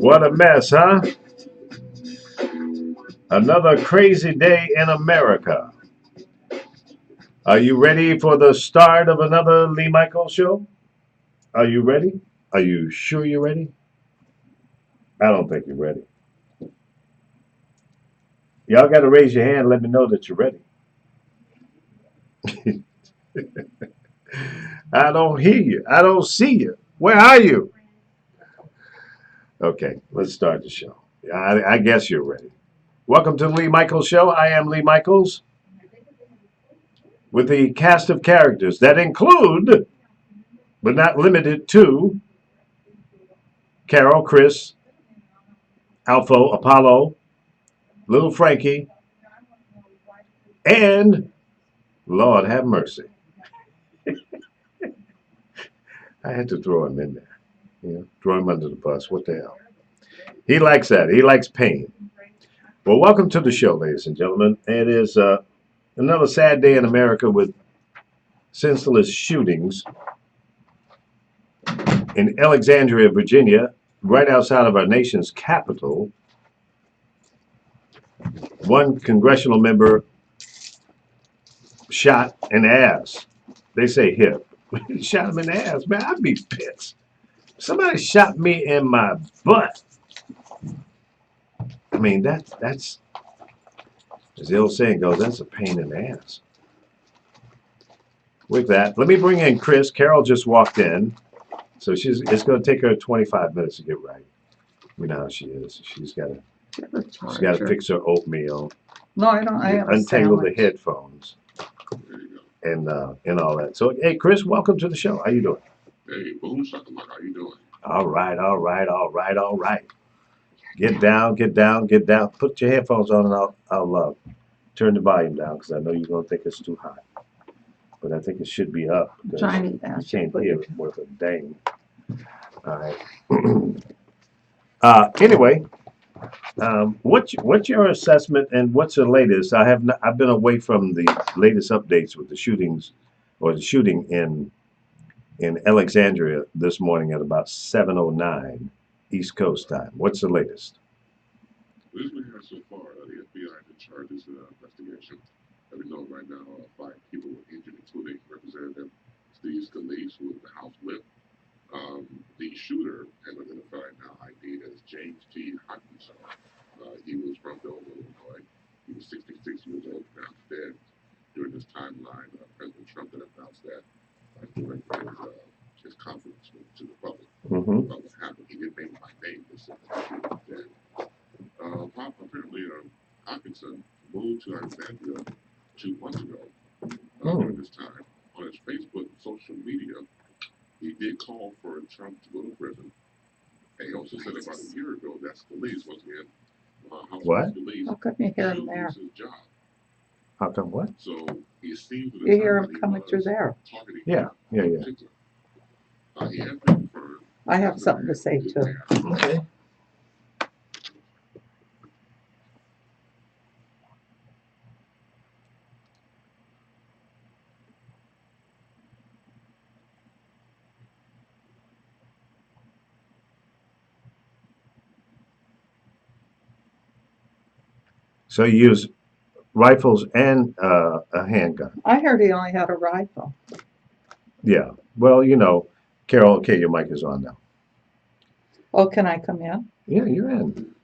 What a mess, huh? Another crazy day in America. Are you ready for the start of another Lee Michaels show? Are you ready? Are you sure you're ready? I don't think you're ready. Y'all got to raise your hand and let me know that you're ready. I don't hear you. I don't see you. Where are you? Okay, let's start the show. I guess you're ready. Welcome to the Lee Michaels Show. I am Lee Michaels with the cast of characters that include, but not limited to, Carol, Chris, Alpha, Apollo, Little Frankie, and Lord have mercy. I had to throw him in there. Throw him under the bus. What the hell? He likes that. He likes pain. Well, welcome to the show, ladies and gentlemen. It is another sad day in America with senseless shootings in Alexandria, Virginia, right outside of our nation's capital. One congressional member shot in the ass. They say hip. Shot him in the ass, man. I'd be pissed. Somebody shot me in my butt. I mean, that's as the old saying goes, that's a pain in the ass. With that, let me bring in Chris. Carol just walked in, so it's going to take her 25 minutes to get right. We know how she is. She's got to fix her oatmeal. No, I don't. I have untangle the headphones and all that. So, hey, Chris, welcome to the show. How you doing? Hey, boom, shakalaka. How you doing? All right, all right, all right, all right. Get down, get down, get down. Put your headphones on, and I'll turn the volume down because I know you're gonna think it's too high, but I think it should be up. You can't hear it worth a dang. All right. Anyway, what's your assessment and what's the latest? I've been away from the latest updates with the shootings or the shooting in Alexandria this morning at about 7:09 East Coast time. What's the latest? What we have so far, the FBI is in charge of this investigation. And we know right now 5 people were injured, including Representative Steve Scalise, who was the House Whip. The shooter has identified now ID as James T. Hutchinson. He was from Dover, Illinois. He was 66 years old, pronounced dead. During this timeline, President Trump had announced that during his conference to the public about what happened. He didn't name my name, but said that he was dead. Apparently, Hutchinson moved to Alexandria 2 months ago. During this time, on his Facebook and social media, he did call for Trump to go to prison. And he also said about a year ago that Scalise was in What? Scalise How come you hear him there? his job. How come what? So he seems to You hear him coming through there. Yeah. He has been confirmed. I have something to say too. Okay. So you use rifles and a handgun. I heard he only had a rifle. Yeah. Well, Carol, okay, your mic is on now. Oh, can I come in? Yeah, you're in.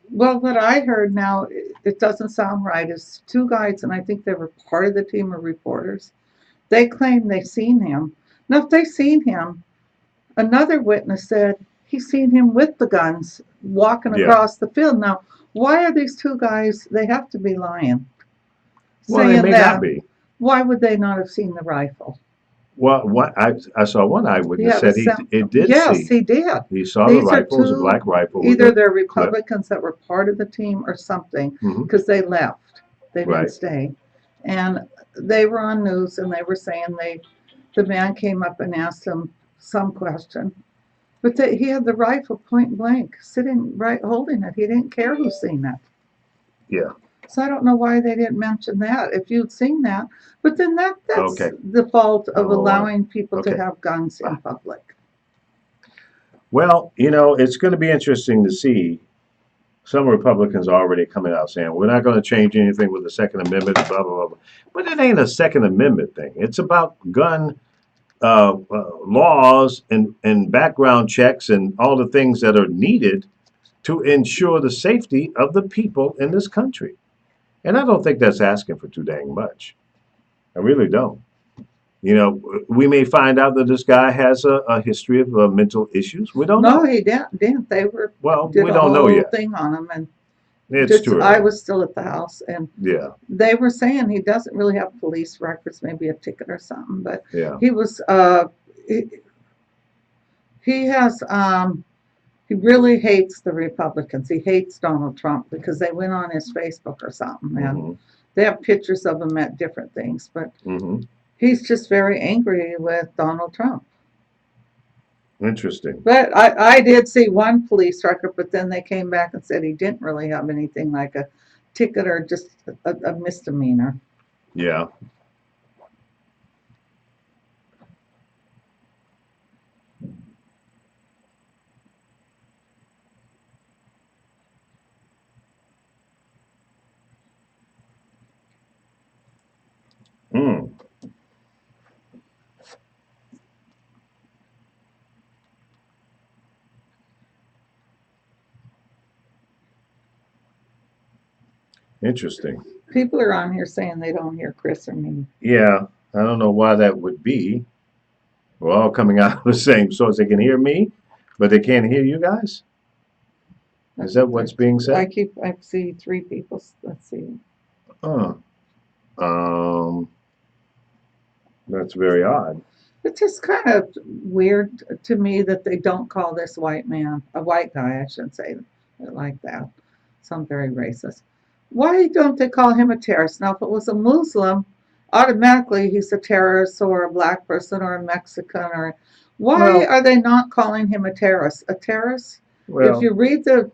Well, what I heard now, it doesn't sound right. It's 2 guys, and I think they were part of the team of reporters. They claim they seen him. Now, if they seen him, another witness said he seen him with the guns walking across the field. Now, why are these 2 guys? They have to be lying. Well, they may not be. Why would they not have seen the rifle? Well, I saw one eyewitness said he did yes, see. he did. He saw These the rifle. It was a black rifle. Either they're Republicans that were part of the team or something, because they left. They didn't stay. And they were on news, and they were saying the man came up and asked him some question. But he had the rifle point blank, sitting right holding it. He didn't care who's seen it. Yeah. So I don't know why they didn't mention that if you'd seen that. But then that's the fault of allowing people to have guns in public. Well, it's going to be interesting to see. Some Republicans are already coming out saying we're not going to change anything with the Second Amendment, blah blah blah. Blah. But it ain't a Second Amendment thing. It's about gun laws and background checks and all the things that are needed to ensure the safety of the people in this country. And I don't think that's asking for too dang much. I really don't. We may find out that this guy has a history of mental issues. We don't No, know. he didn't. They were Well, did we a don't know whole yet. thing on him, and It's just too I early. was still at the house, and Yeah, they were saying he doesn't really have police records, maybe a ticket or something, but yeah. he was he has he really hates the Republicans. He hates Donald Trump because they went on his Facebook or something, and Hmm. they have pictures of him at different things, but Hmm. he's just very angry with Donald Trump. Interesting. But I did see one police record, but then they came back and said he didn't really have anything like a ticket or just a misdemeanor. Yeah. Mm. Interesting. People are on here saying they don't hear Chris or me. Yeah. I don't know why that would be. We're all coming out of the same source. They can hear me, but they can't hear you guys. Is that what's being said? I see three people. Let's see. Oh. Um. That's very odd. It's just kind of weird to me that they don't call this white man a white guy. I shouldn't say it like that. Sound very racist. Why don't they call him a terrorist? Now, if it was a Muslim, automatically he's a terrorist or a black person or a Mexican or. Why Well, are they not calling him a terrorist? A terrorist. If well, you read the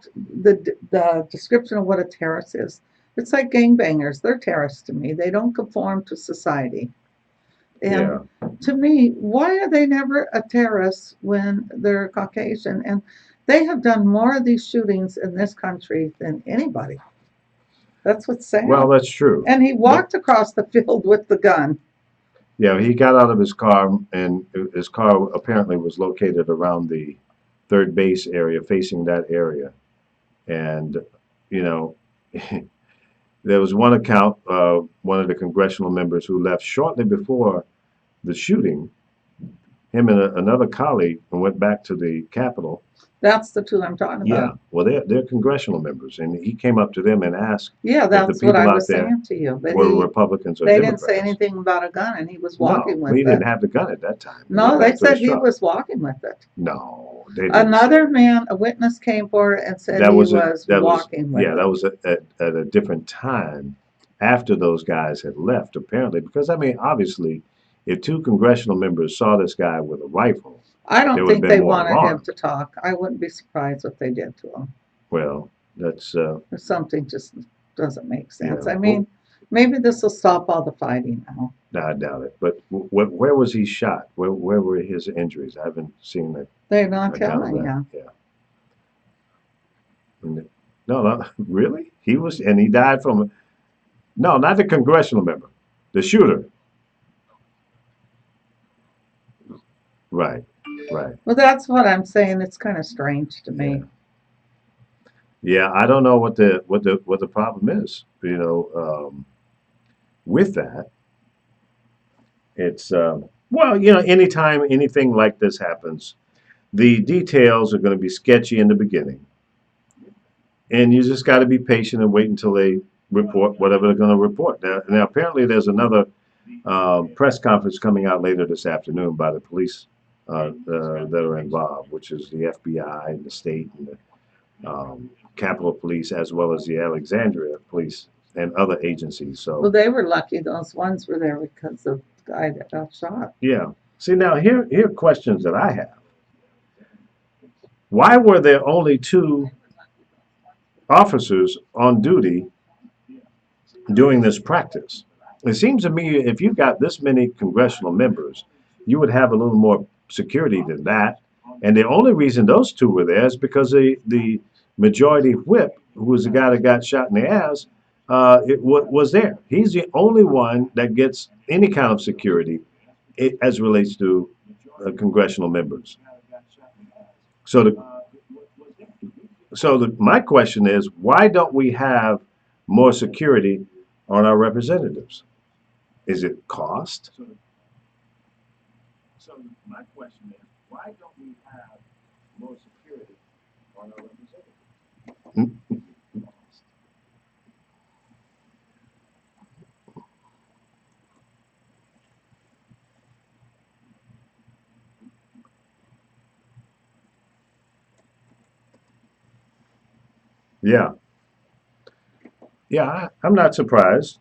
description of what a terrorist is, it's like gangbangers. They're terrorists to me. They don't conform to society. yeah. And to me, why are they never a terrorist when they're Caucasian? And they have done more of these shootings in this country than anybody. That's what's Well, sad. that's true. And he But walked across the field with the gun. yeah, he got out of his car, and his car apparently was located around the third base area, facing that area. And, you know, there was one account, one of the congressional members who left shortly before the shooting, him and another colleague, and went back to the Capitol. That's the two I'm talking Yeah, about. well, they're congressional members, and he came up to them and asked Yeah, if the that's what I people out was there saying to you. But were Republicans or they didn't say Democrats. anything about a gun, and he was No, walking with he it. didn't have the gun at that time. He No, went they back to his said he truck. was walking with it. No, they didn't say Another that. man, a witness, came forward and said That he was was walking with yeah, that it. was at a different time after those guys had left, apparently. Because I mean, obviously, if two congressional members saw this guy with a rifle, I they don't would have think been they more wanted him alarmed. to talk. I wouldn't be surprised what they did to him. Well, that's Or something just doesn't make yeah. sense. I Well, mean, maybe this will stop all the fighting now. I doubt it. But where was he shot? Where were his injuries? I haven't seen the They're not account of telling that. you. Yeah. No, no, really? He was, and he died from, no, not the congressional member, the shooter. Right, right. Well, that's what I'm saying. It's kind of strange to Yeah. me. Yeah, I don't know what the problem is, with that. It's well, anytime anything like this happens, the details are going to be sketchy in the beginning, and you just got to be patient and wait until they report whatever they're going to report. Now, apparently, there's another press conference coming out later this afternoon by the police that are involved, which is the FBI and the state and the Capitol Police, as well as the Alexandria Police and other agencies. Well, So, they were lucky those ones were there because of the guy that got shot. yeah. See, now here are questions that I have. Why were there only two officers on duty doing this practice? It seems to me if you've got this many congressional members, you would have a little more security than that. And the only reason those two were there is because the majority whip, who was the guy that got shot in the ass, was there. He's the only one that gets any kind of security as relates to congressional members. So my question is, why don't we have more security on our representatives? Is it cost? So my question is, why don't we have more security on our representatives? Yeah, yeah, I'm not surprised.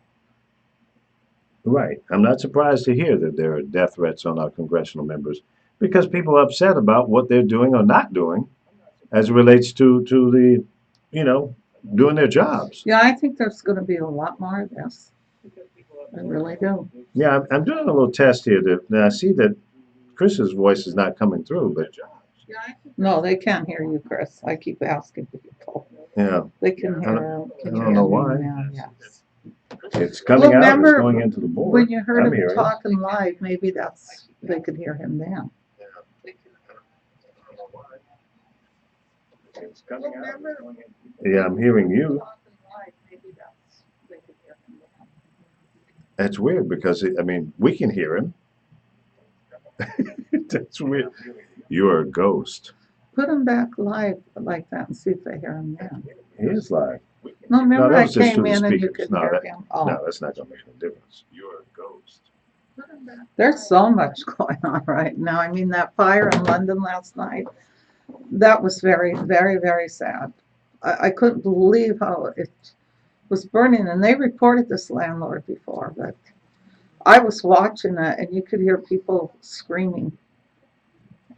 Right. I'm not surprised to hear that there are death threats on our congressional members because people are upset about what they're doing or not doing as it relates to the, you know, doing their jobs. Yeah, I think there's going to be a lot more of this. I really do. Yeah, I'm doing a little test here. Now I see that Chris's voice is not coming through, but No, they can't hear you, Chris. I keep asking people. yeah, They can I hear. don't Can know hear me why. now? Yes. it's coming Well, out. It's remember going into the board. when you heard I'm him hearing it. talking live, maybe that's they could hear him then. It's coming out. It's going in. Yeah, I'm hearing you. That's weird because I mean we can hear him. That's weird. You're a ghost. Put him back live like that and see if they hear him then. He is live. No, remember that I was just came through the in and you speakers. could No, hear that- him. Oh, No, that's not gonna make any difference. You're a ghost. there's so much going on right now. I mean, that fire in London last night, that was very, very, very sad. I couldn't believe how it was burning, and they reported this landlord before, but I was watching it, and you could hear people screaming.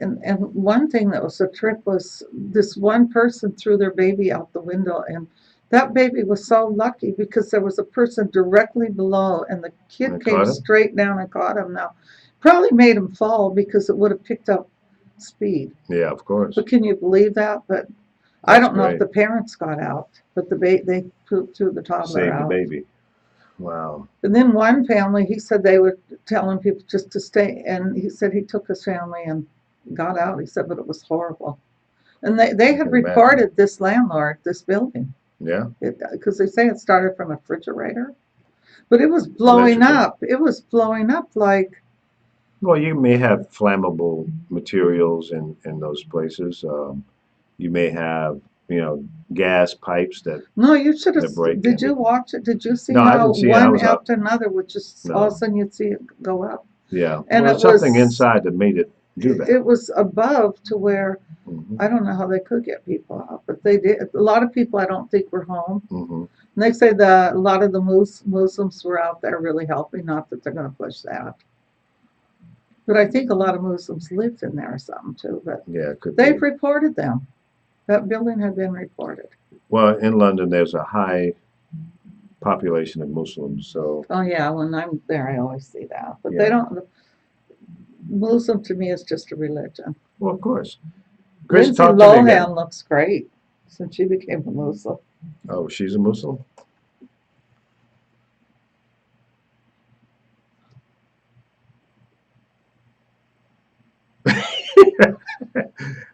And one thing that was a trip was this one person threw their baby out the window, and that baby was so lucky because there was a person directly below, and the kid And came caught him? straight down and caught him. Now, probably made him fall because it would have picked up speed. Yeah, of course. But can you believe that? But I That's don't know if great. the parents got out, but they threw the toddler Save the out. baby. Wow. And then one family, he said they were telling people just to stay, and he said he took his family and got out. He said, but it was horrible. And they had can imagine. reported this landlord, this building, Yeah. because they say it started from a refrigerator, but it was blowing Electrical. up. It was blowing up like, Well, you may have flammable materials in those places. You may have, gas pipes that. no, you should have. The break Did in. you watch it? Did you see No, I how didn't see it. I one was up. after another would just No. all of a sudden you'd see it go up? Yeah. And well, it something was- inside that made it do that. It was above to where Mhm. I don't know how they could get people out, but they did. A lot of people I don't think were home. Mhm. And they say that a lot of the Muslims were out there really helping, not that they're going to push that. But I think a lot of Muslims lived in there or something too, but Yeah, it could be. they've reported them. That building had been reported. Well, in London, there's a high population of Muslims, so Oh yeah, when I'm there, I always see that. But Yeah. they don't. Muslim to me is just a religion. well, of course. Chris, Lindsay talk to me again. Lohan looks great since she became a Muslim. Oh, she's a Muslim?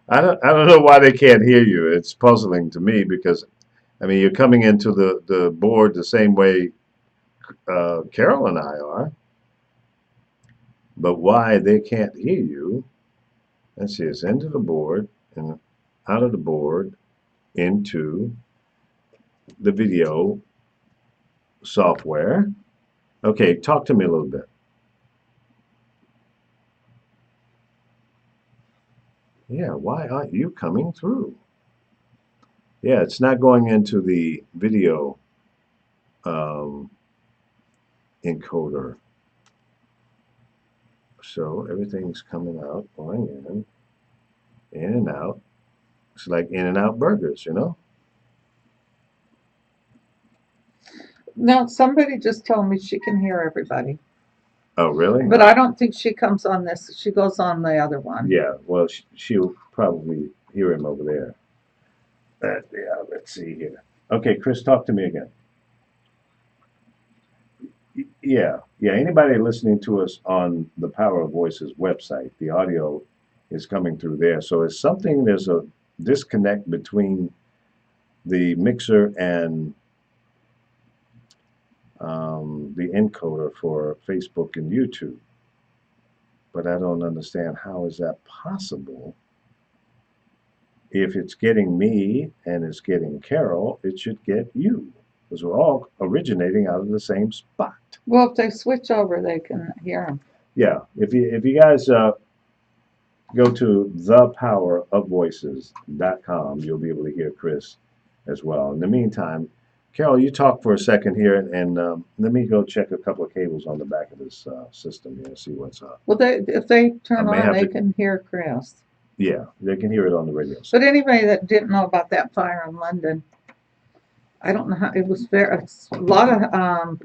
I don't know why they can't hear you. It's puzzling to me because, I mean, you're coming into the board the same way Carol and I are. But why they can't hear you? Let's see, it's into the board and out of the board into the video software. Okay, talk to me a little bit. Yeah, why aren't you coming through? Yeah, it's not going into the video encoder. So everything's coming out, going in and out. It's like In-N-Out burgers, No, somebody just told me she can hear everybody. Oh, really? But I don't think she comes on this. She goes on the other one. Yeah, well, she'll probably hear him over there. Yeah, let's see here. Okay, Chris, talk to me again. Yeah, yeah. Anybody listening to us on the Power of Voices website, the audio is coming through there. So it's something, there's a disconnect between the mixer and the encoder for Facebook and YouTube. But I don't understand how is that possible. If it's getting me and it's getting Carol, it should get you because we're all originating out of the same spot. Well, if they switch over, they can hear them. Yeah, if you guys go to thepowerofvoices.com, you'll be able to hear Chris as well. In the meantime, Carol, you talk for a second here, and let me go check a couple of cables on the back of this system here and see what's up. Well, if they turn I may on, have they to- can hear Chris. Yeah, they can hear it on the radio. But anybody that didn't know about that fire in London, I don't know how it was. It's a lot of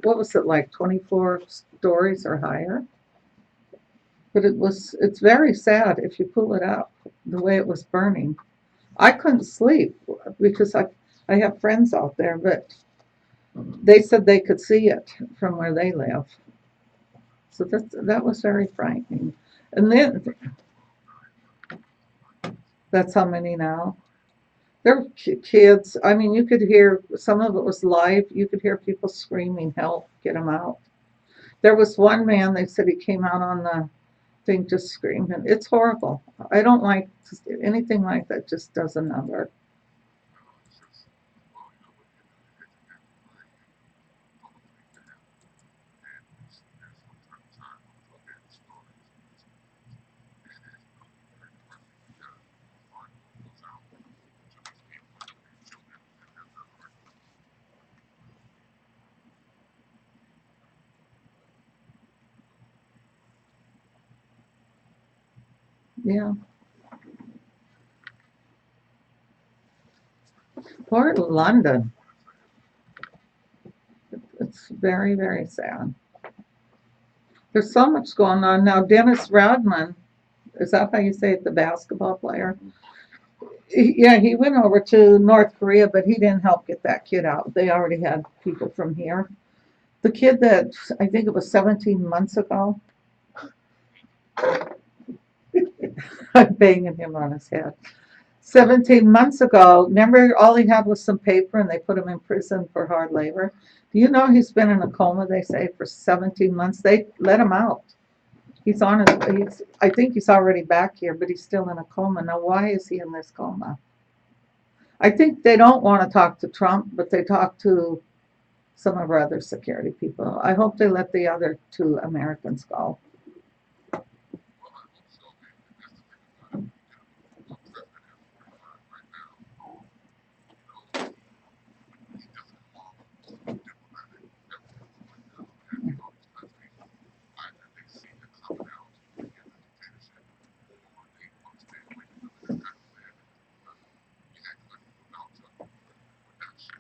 what was it like? 24 stories or higher. But it's very sad if you pull it up the way it was burning. I couldn't sleep because I have friends out there, but they said they could see it from where they live. So that was very frightening. And then that's how many now. There were kids. I mean, you could hear some of it was live. You could hear people screaming, "Help! Get them out!" There was one man. They said he came out on the thing just screaming. It's horrible. I don't like anything like that. Just does a number. Yeah. Poor London. It's very, very sad. There's so much going on now. Dennis Rodman, is that how you say it, the basketball player? Yeah, he went over to North Korea, but he didn't help get that kid out. They already had people from here. The kid that I think it was 17 months ago, I'm banging him on his head. 17 months ago, remember all he had was some paper and they put him in prison for hard labor? Do you know he's been in a coma, they say, for 17 months? They let him out. I think he's already back here, but he's still in a coma. Now, why is he in this coma? I think they don't want to talk to Trump, but they talk to some of our other security people. I hope they let the other two Americans go.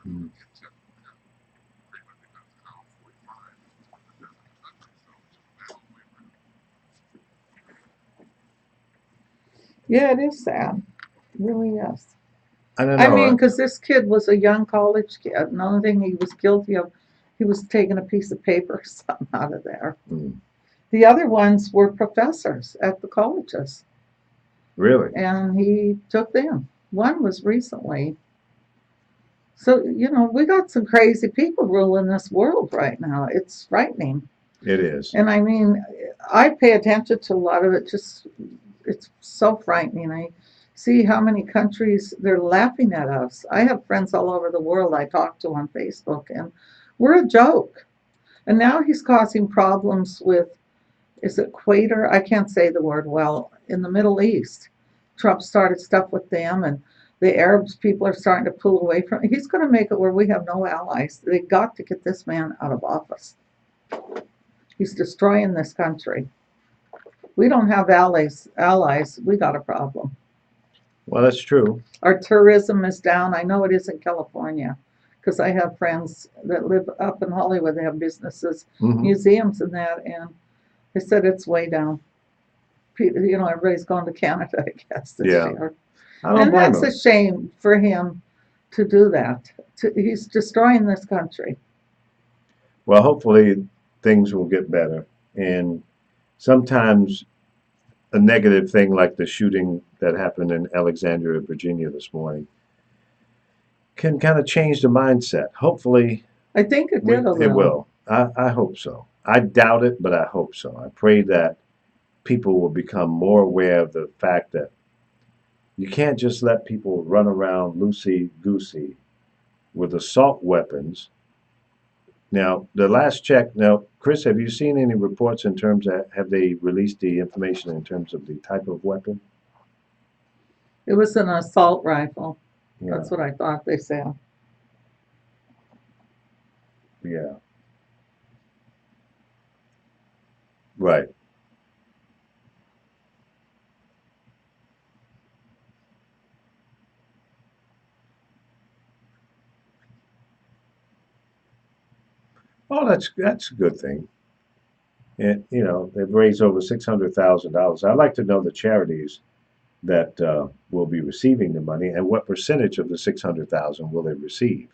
Mm. Yeah, it is sad. It really is. I don't I know. mean, because this kid was a young college kid. And the only thing he was guilty of, he was taking a piece of paper or something out of there. Mm. The other ones were professors at the colleges, Really? and he took them. One was recently. So, we got some crazy people ruling this world right now. It's frightening. It is. And I mean, I pay attention to a lot of it. It's so frightening. I see how many countries they're laughing at us. I have friends all over the world I talk to on Facebook, and we're a joke. And now he's causing problems with, is it Qatar? I can't say the word well, in the Middle East. Trump started stuff with them, and the Arabs people are starting to pull away from it. He's going to make it where we have no allies. They got to get this man out of office. He's destroying this country. We don't have allies. We got a problem. Well, that's true. Our tourism is down. I know it is in California because I have friends that live up in Hollywood. They have businesses, Hmm. museums, and that. And They said it's way down. You know, everybody's going to Canada, I guess, this Yeah. year. I don't And blame that's them. a shame for him to do that. He's destroying this country. Well, hopefully things will get better. And sometimes a negative thing like the shooting that happened in Alexandria, Virginia this morning can kind of change the mindset. Hopefully I think it did a it little. will. I hope so. I doubt it, but I hope so. I pray that people will become more aware of the fact that you can't just let people run around loosey goosey with assault weapons. Now, the last check, now, Chris, have you seen any reports in terms of, have they released the information in terms of the type of weapon? It was an assault rifle. Yeah, That's what I thought they said. yeah. Right. Oh, that's a good thing. And, you know, they've raised over $600,000. I'd like to know the charities that will be receiving the money and what percentage of the 600,000 will they receive?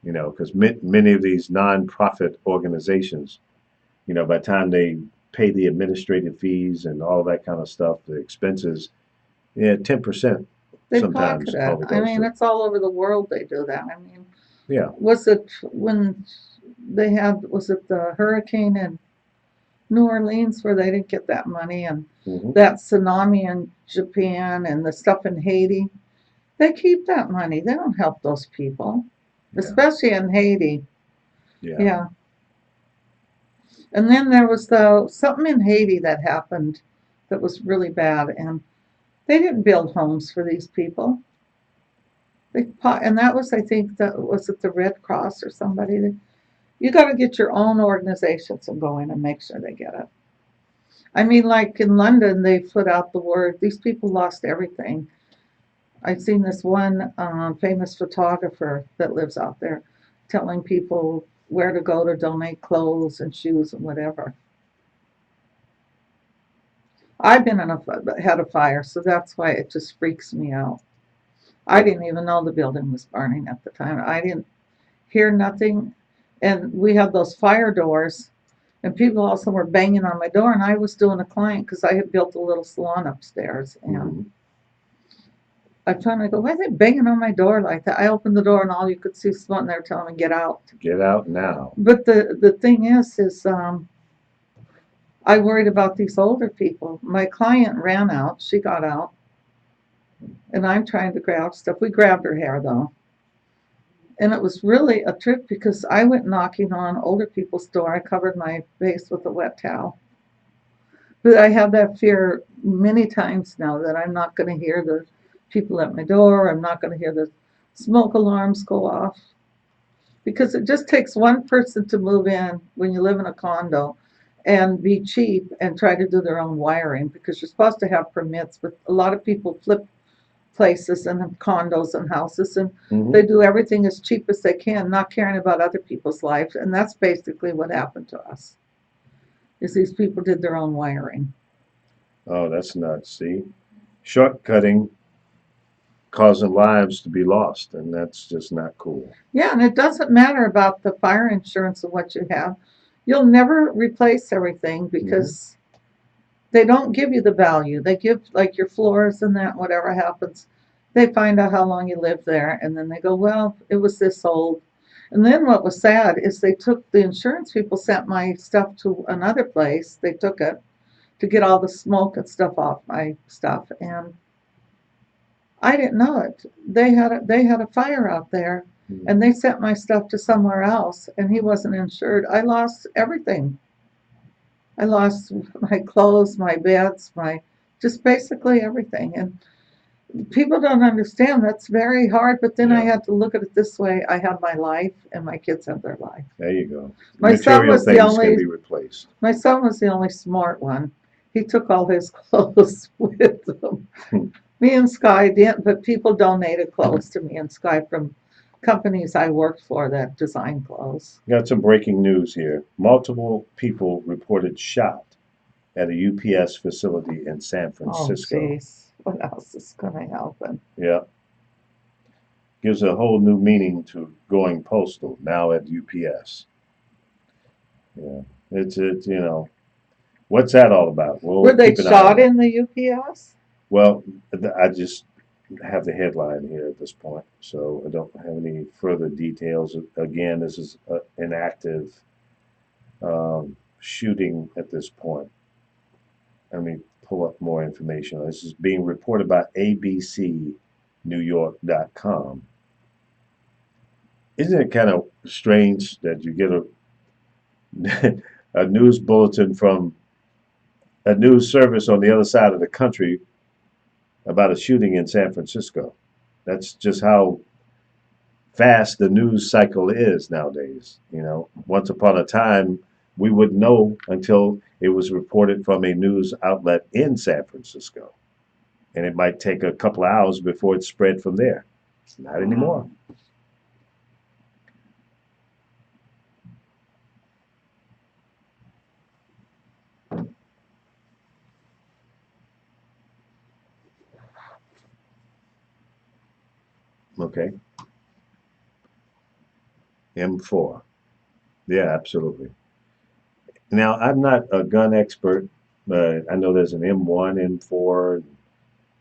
You know, because many of these nonprofit organizations, you know, by the time they pay the administrative fees and all that kind of stuff, the expenses, yeah, 10% They sometimes pocket all it. it I goes mean, to. it's all over the world they do that. I mean, Yeah. was it when they had, was it the hurricane in New Orleans where they didn't get that money, and Hmm. that tsunami in Japan and the stuff in Haiti? They keep that money. They don't help those people, Yeah. especially in Haiti. Yeah. Yeah. And then there was something in Haiti that happened that was really bad, and they didn't build homes for these people. And that was, I think, was it the Red Cross or somebody? You got to get your own organizations and go in and make sure they get it. I mean, like in London, they put out the word. These people lost everything. I've seen this one famous photographer that lives out there telling people where to go to donate clothes and shoes and whatever. I've been had a fire, so that's why it just freaks me out. I didn't even know the building was burning at the time. I didn't hear nothing. And we had those fire doors, and people also were banging on my door, and I was doing a client because I had built a little salon upstairs. And Hmm. I finally go, why are they banging on my door like that? I opened the door, and all you could see was someone there telling me, get out. Get out now. But the thing is I worried about these older people. My client ran out. She got out. And I'm trying to grab stuff. We grabbed her hair, though. And it was really a trip because I went knocking on older people's door. I covered my face with a wet towel. But I have that fear many times now that I'm not going to hear the people at my door. I'm not going to hear the smoke alarms go off. Because it just takes one person to move in when you live in a condo and be cheap and try to do their own wiring because you're supposed to have permits, but a lot of people flip places and condos and houses, and Hmm. they do everything as cheap as they can, not caring about other people's lives. And that's basically what happened to us, is these people did their own wiring. Oh, that's nuts. See, shortcutting causing lives to be lost, and that's just not cool. Yeah, and it doesn't matter about the fire insurance and what you have. You'll never replace everything because they don't give you the value. They give like your floors and that, whatever happens. They find out how long you lived there, and then they go, well, it was this old. And then what was sad is the insurance people sent my stuff to another place. They took it to get all the smoke and stuff off my stuff, and I didn't know it. They had a fire out there, Mhm. and they sent my stuff to somewhere else, and he wasn't insured. I lost everything. I lost my clothes, my beds, my just basically everything. And people don't understand that's very hard. But then I Yeah, had to look at it this way: I have my life, and my kids have their life. there you go. My son Material was the things can only be replaced. my son was the only smart one. He took all his clothes with him. Hmm. Me and Sky didn't, but people donated clothes to me and Sky from companies I worked for that design clothes. Got some breaking news here. Multiple people reported shot at a UPS facility in San Oh, Francisco. jeez, what else is gonna happen? Yeah, gives a whole new meaning to going postal now at UPS. Yeah, it's what's that all about? We'll Were they keep an eye shot on it. in the UPS? Well, I just have the headline here at this point, so I don't have any further details. Again, this is an active shooting at this point. Let me pull up more information. This is being reported by abcnewyork.com. Isn't it kind of strange that you get a news bulletin from a news service on the other side of the country about a shooting in San Francisco? That's just how fast the news cycle is nowadays. Once upon a time, we wouldn't know until it was reported from a news outlet in San Francisco. And it might take a couple of hours before it spread from there. It's not anymore. Okay. M4. Yeah, absolutely. Now, I'm not a gun expert, but I know there's an M1, M4,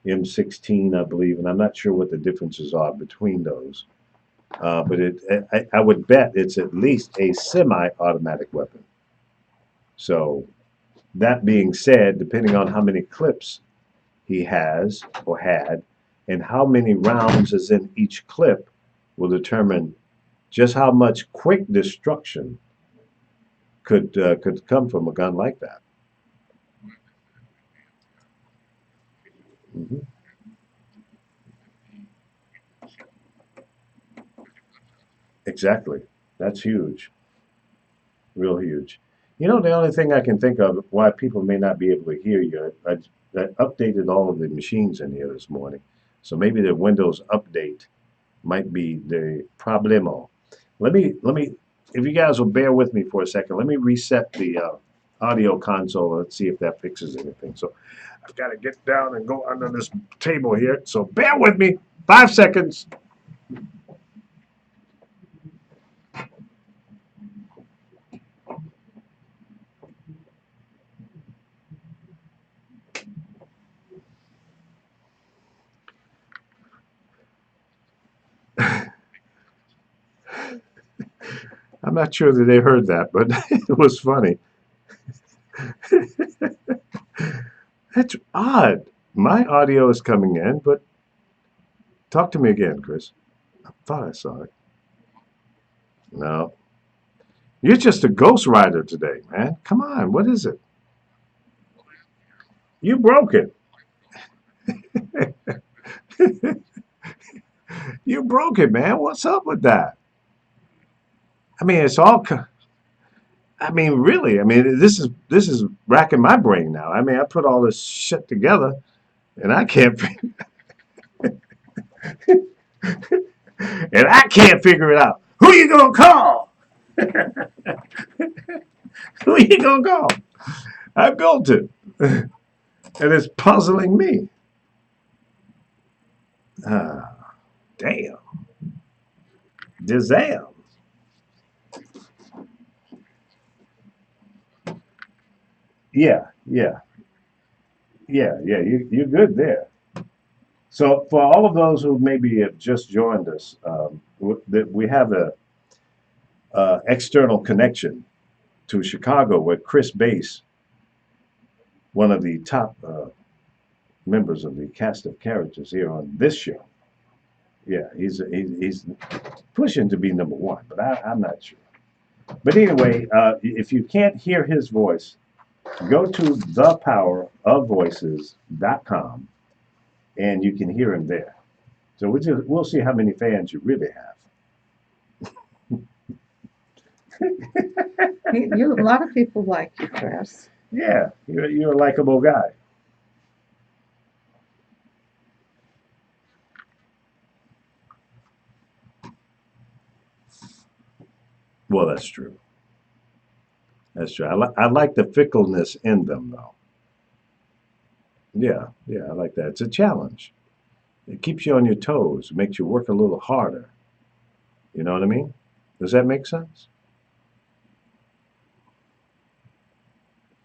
M16, I believe, and I'm not sure what the differences are between those. But I would bet it's at least a semi-automatic weapon. So, that being said, depending on how many clips he has or had, and how many rounds is in each clip, will determine just how much quick destruction could come from a gun like that. Hmm. Exactly. That's huge, real huge. The only thing I can think of why people may not be able to hear you, I updated all of the machines in here this morning, so maybe the Windows update might be the problemo. Let me, if you guys will bear with me for a second, let me reset the audio console. Let's see if that fixes anything. So I've got to get down and go under this table here. So bear with me. 5 seconds. I'm not sure that they heard that, but it was funny. That's odd. My audio is coming in, but talk to me again, Chris. I thought I saw it. No. You're just a ghost rider today, man. Come on. What is it? You broke it. You broke it, man. What's up with that? I mean, it's all. I mean, really. I mean, this is racking my brain now. I mean, I put all this shit together, and I can't. And I can't figure it out. Who you gonna call? Who you gonna call? I built it, and it's puzzling me. Ah, damn, Dizam. Yeah, yeah, yeah. You're good there. So for all of those who maybe have just joined us, we have a external connection to Chicago with Chris Bass, one of the top members of the cast of characters here on this show. Yeah, he's pushing to be number one, but I'm not sure. But anyway, if you can't hear his voice, go to thepowerofvoices.com and you can hear him there. So we'll see how many fans you really have. A lot of people like you, Chris. Yeah, you're a likable guy. Well, that's true. That's true. I like the fickleness in them, though. Yeah, yeah, I like that. It's a challenge. It keeps you on your toes. It makes you work a little harder. You know what I mean? Does that make sense?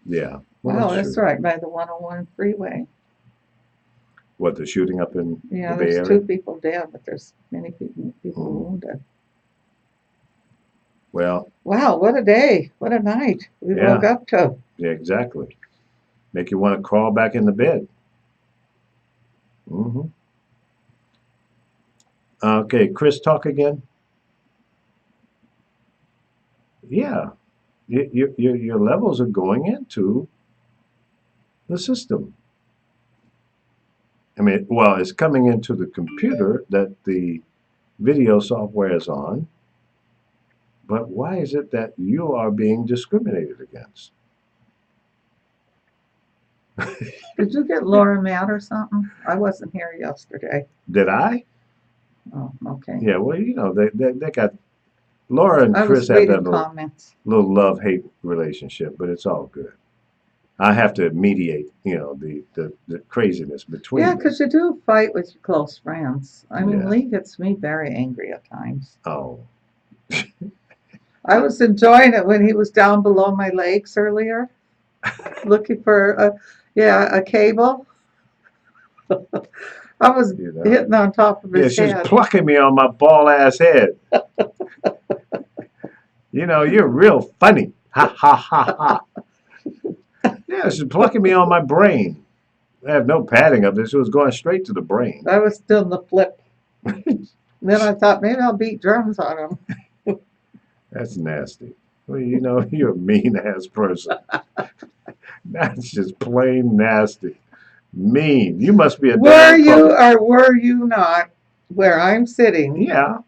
Yeah. Well, Wow, that's that's true. right by the 101 freeway. What, the shooting up in Yeah, the Bay there's Area? 2 people dead, but there's many people Mhm. wounded. Well, Wow, what a day. What a night we woke yeah, up to. yeah, exactly. Make you want to crawl back into bed. Hmm. Okay, Chris, talk again. Yeah, your levels are going into the system. I mean, well, it's coming into the computer that the video software is on, but why is it that you are being discriminated against? Did you get Laura mad or something? I wasn't here yesterday. Did I? Oh, okay. Yeah, well, you know, they got Laura and I Chris was have that reading comments. little love-hate relationship, but it's all good. I have to mediate, you know, the craziness between Yeah, them. 'cause you do fight with your close friends. I mean, Yeah. Lee gets me very angry at times. Oh, I was enjoying it when he was down below my legs earlier, looking for a cable. I was you know. hitting on top of Yeah, his she was head. plucking me on my bald ass head. You know, you're real funny. Ha ha ha ha. Yeah, she's plucking me on my brain. I have no padding up there. She was going straight to the brain. I was doing the flip. Then I thought maybe I'll beat drums on him. That's nasty. Well, you know, you're a mean ass person. That's just plain nasty. Mean. You must be a Were damn you Republican. or were you not where I'm sitting? Yeah.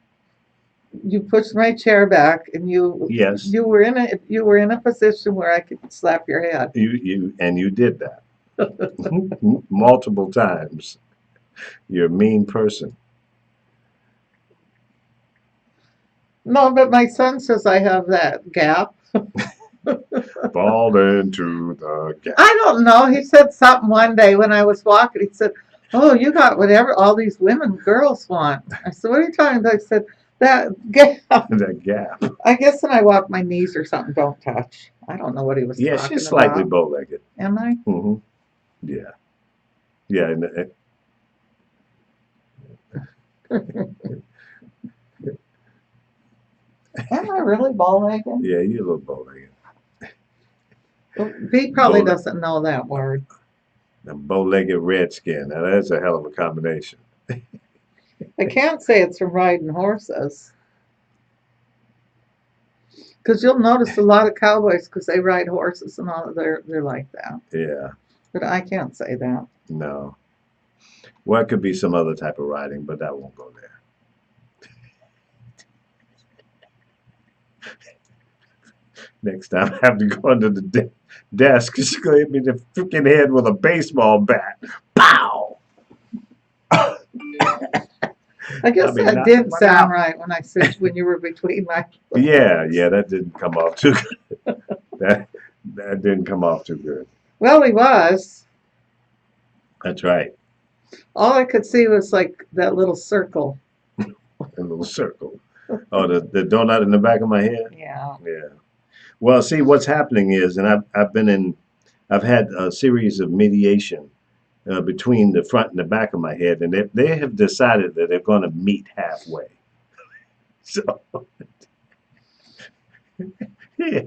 You pushed my chair back, and Yes. you were in a position where I could slap your head. You did that multiple times. You're a mean person. No, but my son says I have that gap. Fall into the gap. I don't know. He said something one day when I was walking. He said, "Oh, you got whatever all these girls want." I said, "What are you talking about?" I said, "That gap." That gap. I guess when I walk, my knees or something don't touch. I don't know what he was Yeah, talking she's slightly about. bow-legged. Am I? Hmm. Yeah. Yeah. Am I really ball-legged? Yeah, you're a little bow-legged. He probably Bow-legged. doesn't know that word. A bow-legged redskin. Now that's a hell of a combination. I can't say it's from riding horses. Because you'll notice a lot of cowboys, because they ride horses and all, they're like that. Yeah. But I can't say that. No. Well, it could be some other type of riding, but that won't go there. Next time I have to go under the desk. She's going to hit me in the freaking head with a baseball bat. Pow! I guess I'll be that knocking didn't one sound out. right when you were between my. Yeah, that didn't come off too good. That didn't come off too good. Well, he was. That's right. All I could see was like that little circle. A little circle. Oh, the donut in the back of my head? Yeah. Yeah. Well, see, what's happening is, and I've had a series of mediation between the front and the back of my head, and they have decided that they're going to meet halfway. So, yeah,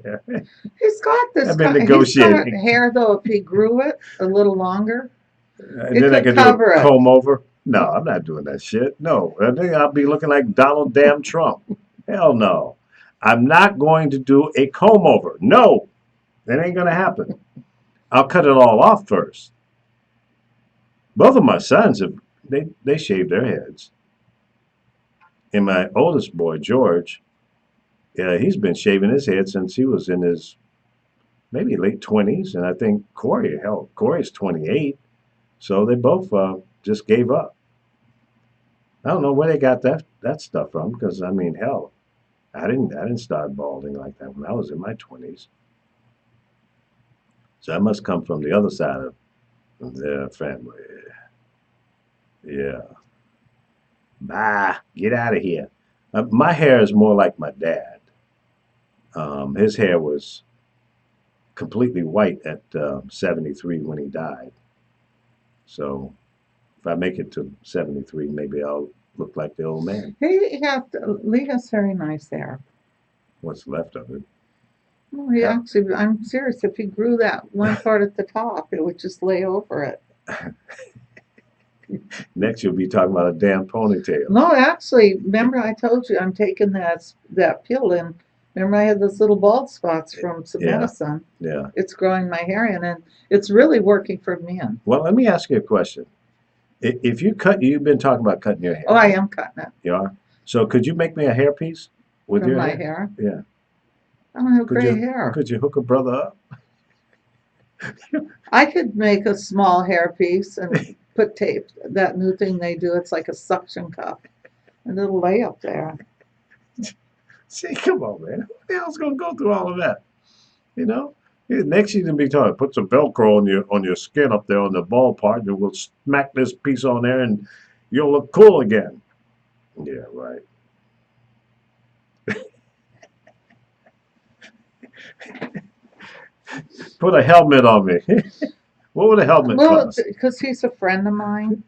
He's got this I've been kind. He's got negotiating. hair though. If he grew it a little longer, And it then I could could do cover a it. comb over. No, I'm not doing that shit. No, I think I'll be looking like Donald damn Trump. Hell no. I'm not going to do a comb over. No, that ain't going to happen. I'll cut it all off first. Both of my sons they shaved their heads. And my oldest boy, George, yeah, he's been shaving his head since he was in his maybe late 20s. And I think Corey's 28. So they both just gave up. I don't know where they got that stuff from, because I mean, hell, I didn't start balding like that when I was in my 20s. So I must come from the other side of their family. Yeah. Bye. Get out of here. My hair is more like my dad. His hair was completely white at 73 when he died. So if I make it to 73, maybe I'll look like the old man. Lee has very nice hair. What's left of it. No, he actually, I'm serious. If he grew that one part at the top, it would just lay over it. Next, you'll be talking about a damn ponytail. No, actually, remember I told you I'm taking that pill, and remember I had those little bald spots from some Yeah. medicine. Yeah. It's growing my hair in, and it's really working for men. Well, let me ask you a question. If you cut, you've been talking about cutting your hair. Oh, I am cutting it You are? So could you make me a hairpiece with from your my hair? hair. Yeah. I don't have Could gray you hair. could you hook a brother up? I could make a small hairpiece and put tape. That new thing they do, it's like a suction cup, and it'll lay up there. See, come on, man. Who the hell's gonna go through all of that? You know? Yeah, next you can be talking, put some Velcro on your skin up there on the bald part, and we'll smack this piece on there, and you'll look cool again. Yeah, right. Put a helmet on me. What would a helmet Well, cost? because he's a friend of mine.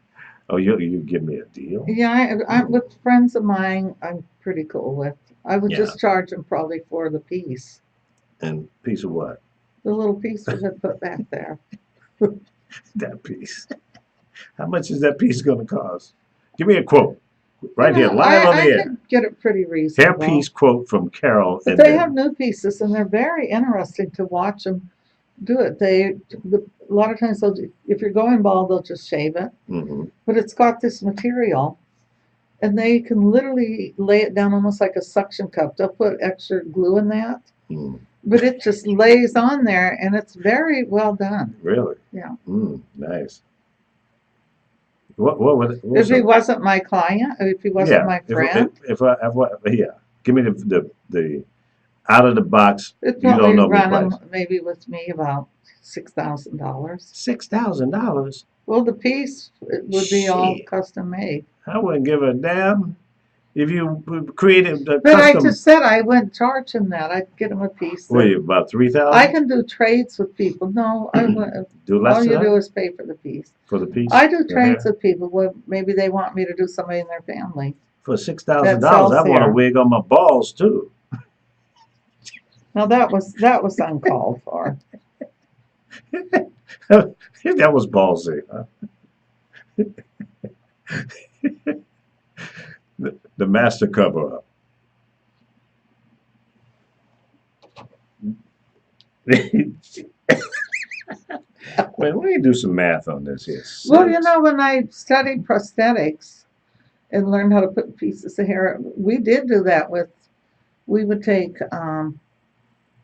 Oh, you give me a deal? Yeah, I'm with friends of mine. I'm pretty cool with. I would Yeah. just charge him probably for the piece, And piece of what? the little piece we had put back there. That piece. How much is that piece gonna cost? Give me a quote. Right You here, know, live on the I air. could get it pretty reasonable. Hairpiece quote from Carol. But And they then, have new pieces, and they're very interesting to watch them do it. A lot of times, if you're going bald, they'll just shave it. Mhm. But it's got this material, and they can literally lay it down almost like a suction cup. They'll put extra glue in that, Mm, but it just lays on there, and it's very well done. really? Yeah. Nice. What If he so, wasn't my client, if he wasn't yeah, my friend, if yeah, give me the out of the box. it'd You don't probably know me run price. him maybe with me about $6,000. $6,000. Well, the piece would be all Shit. custom made. I wouldn't give a damn if you created a But I custom. just said I wouldn't charge him that. I'd get him a piece. What are that- you about I 3,000? can do trades with people. No, I wouldn't. Do less All than you do that is pay for the piece. for the piece. I do the trades hair? with people. Well, maybe they want me to do somebody in their family. For $6,000. That sells I want a hair. wig on my balls too. Now that was uncalled for. That was ballsy. Huh? The master cover up. Wait, let me do some math on this here. Well, you know, when I studied prosthetics and learned how to put pieces of hair, we did do that with. We would take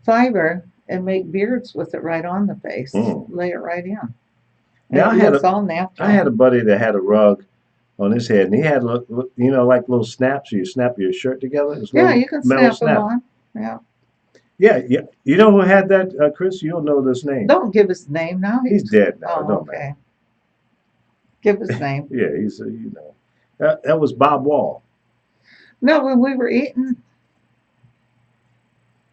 fiber and make beards with it right on the face, lay it right in. And Yeah, it looks all natural. I had a buddy that had a rug on his head, and he had like little snaps. You snap your shirt together. It's Yeah, little you can metal snap them on. Yeah. Yeah, yeah. You know who had that, Chris? You'll know this name. Don't give his name now. He's dead now. It Oh, don't matter. okay. Give his name. Yeah, he's that was Bob Wall. No, when we were eating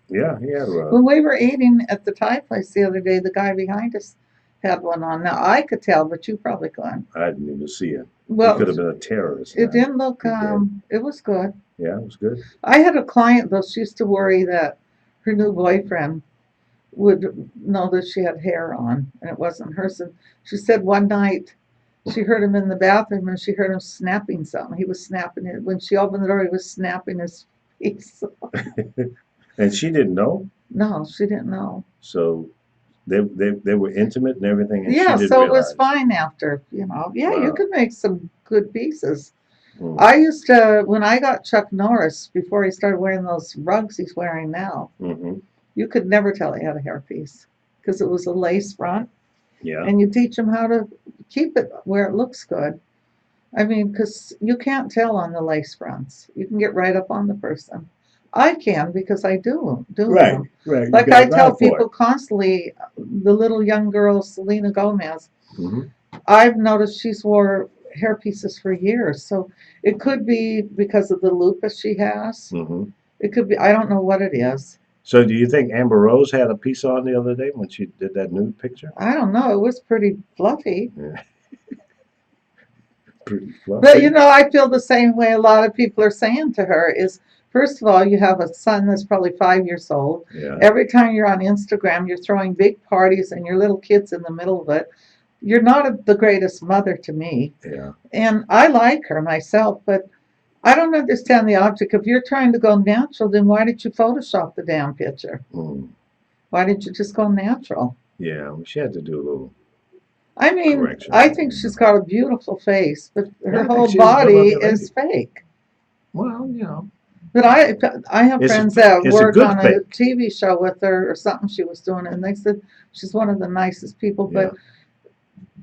Yeah, he had a rug. when we were eating at the Thai place the other day, the guy behind us had one on. Now I could tell, but you probably couldn't. I didn't even see it. He Well, could have been a terrorist. it man. didn't look. He did. It was good. Yeah, it was good. I had a client though. She used to worry that her new boyfriend would know that she had hair on and it wasn't hers. And she said one night she heard him in the bathroom and she heard him snapping something. He was snapping it. When she opened the door, he was snapping his face. And she didn't know, No, she didn't know. so they were intimate and everything. And Yeah, she didn't so it was realize. fine after, you know. Yeah, you Wow. could make some good pieces. Mm. I used to, when I got Chuck Norris, before he started wearing those rugs he's wearing now, Mm-hmm. you could never tell he had a hairpiece because it was a lace front. Yeah. And you teach them how to keep it where it looks good. I mean, because you can't tell on the lace fronts. You can get right up on the person. I can because I do Right, them. right. You Like got I an eye tell for it. people constantly, the little young girl, Selena Gomez, Mhm, I've noticed she's wore hair pieces for years. So it could be because of the lupus she has. mhm. It could be, I don't know what it is. So do you think Amber Rose had a piece on the other day when she did that nude picture? I don't know. It was pretty fluffy. Yeah, pretty But fluffy. I feel the same way a lot of people are saying to her is, first of all, you have a son that's probably 5 years old. Yeah, Every time you're on Instagram, you're throwing big parties and your little kid's in the middle of it. You're not the greatest mother to me. yeah. And I like her myself, but I don't understand the object. If you're trying to go natural, then why did you Photoshop the damn picture? Mm, Why didn't you just go natural? yeah, well, she had to do a little I mean, correction. I think Yeah. she's got a beautiful face, but Yeah, her I think whole she's a body good-looking is lady. fake. Well, you know, But I have it's a friends that it's a work good on a fake. TV show with her or something she was doing, and they said she's one of the nicest people. Yeah, But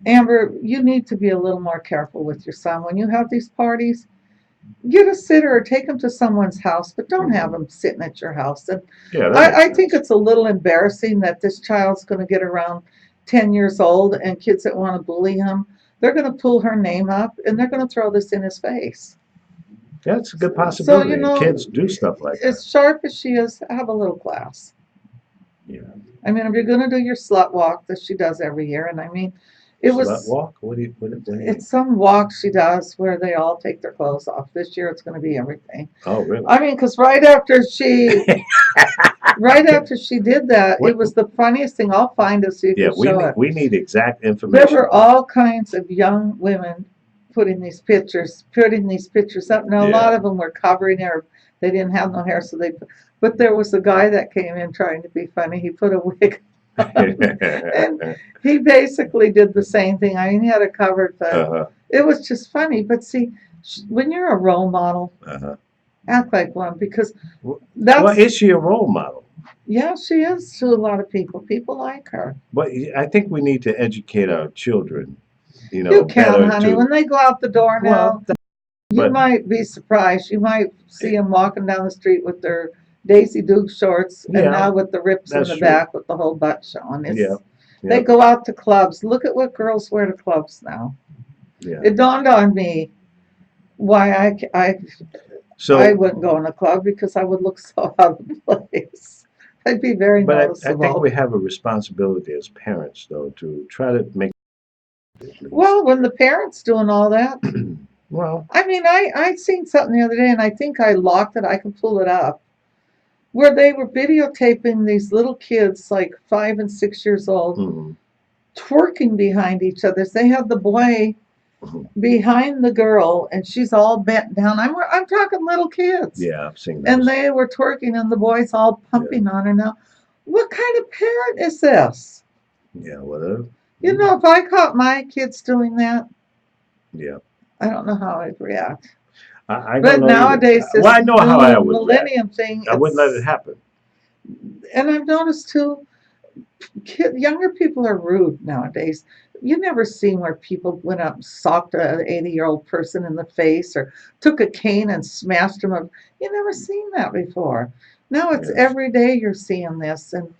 Amber, you need to be a little more careful with your son when you have these parties. Get a sitter or take him to someone's house, but don't have mhm. him sitting at your house. And Yeah, that makes I think sense. it's a little embarrassing that this child's going to get around 10 years old and kids that want to bully him, they're going to pull her name up and they're going to throw this in his face. That's a good So, possibility. And kids do stuff like that. as sharp as she is, have a little class. Yeah. I mean, if you're going to do your slut walk that she does every year, and I mean, it Slut was, walk? What do you mean? it's some walk she does where they all take their clothes off. This year it's going to be everything. Oh, really? I mean, because right after she did that, it What? was the funniest thing. I'll find it so you Yeah, can show it. we need exact There information were on all kinds of young women putting these pictures up. Now, a lot Yeah. of them were covering their, they didn't have no hair, so but there was a guy that came in trying to be funny. He put a wig on, and it. he basically did the same thing. I mean, he had it covered, but Uh-huh. it was just funny. But see, when you're a role model, Uh-huh. act like one because Well, that's, is she a role model? yeah, she is to a lot of people. People like her. But I think we need to educate our children, You can, better honey. to, When they go out the door well, now, you but might be surprised. You might see them walking down the street with their Daisy Duke shorts, and yeah, now with the rips in that's the true. back with the whole butt showing. Yeah, They yeah, go out to clubs. Look at what girls wear to clubs now. yeah. It dawned on me why I So, wouldn't go in a club because I would look so out of place. I'd be very but I think noticeable. we have a responsibility as parents, though, to try to make it at least. Well, when the parents doing all that, Well, I mean, I seen something the other day, and I think I locked it. I can pull it up where they were videotaping these little kids, like 5 and 6 years old, mhm, twerking behind each other. So they have the boy mhm. behind the girl, and she's all bent down. I'm talking little kids, Yeah, I've seen and those. they were twerking, and the boy's all Yeah, pumping on her. Now, what kind of parent is this? yeah, whatever. If I caught my kids doing that, Yeah, I don't know how I'd react. I don't But know either. nowadays, Well, this I know how I would react. millennium thing, I wouldn't let it happen. and I've noticed too, younger people are rude nowadays. You never seen where people went up and socked an 80-year-old person in the face or took a cane and smashed him up. You never seen that before. Now it's Yes, every day you're seeing this, and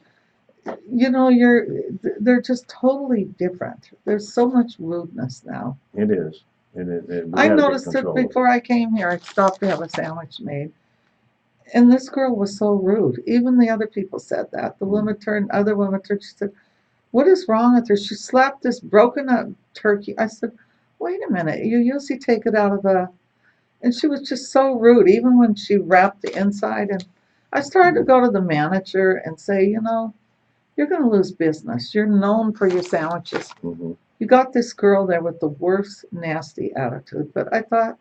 they're just totally different. There's so much rudeness now. it is, and we I got to get noticed it control of it. before I came here. I stopped to have a sandwich made. And this girl was so rude. Even the other people said that. Other women turned, she said, "What is wrong with her? She slapped this broken up turkey." I said, "Wait a minute. You usually take it out of a," and she was just so rude, even when she wrapped the inside. And I started to go to the manager and say, you're going to lose business. You're known for your sandwiches. Hmm. You got this girl there with the worst nasty attitude. But I thought,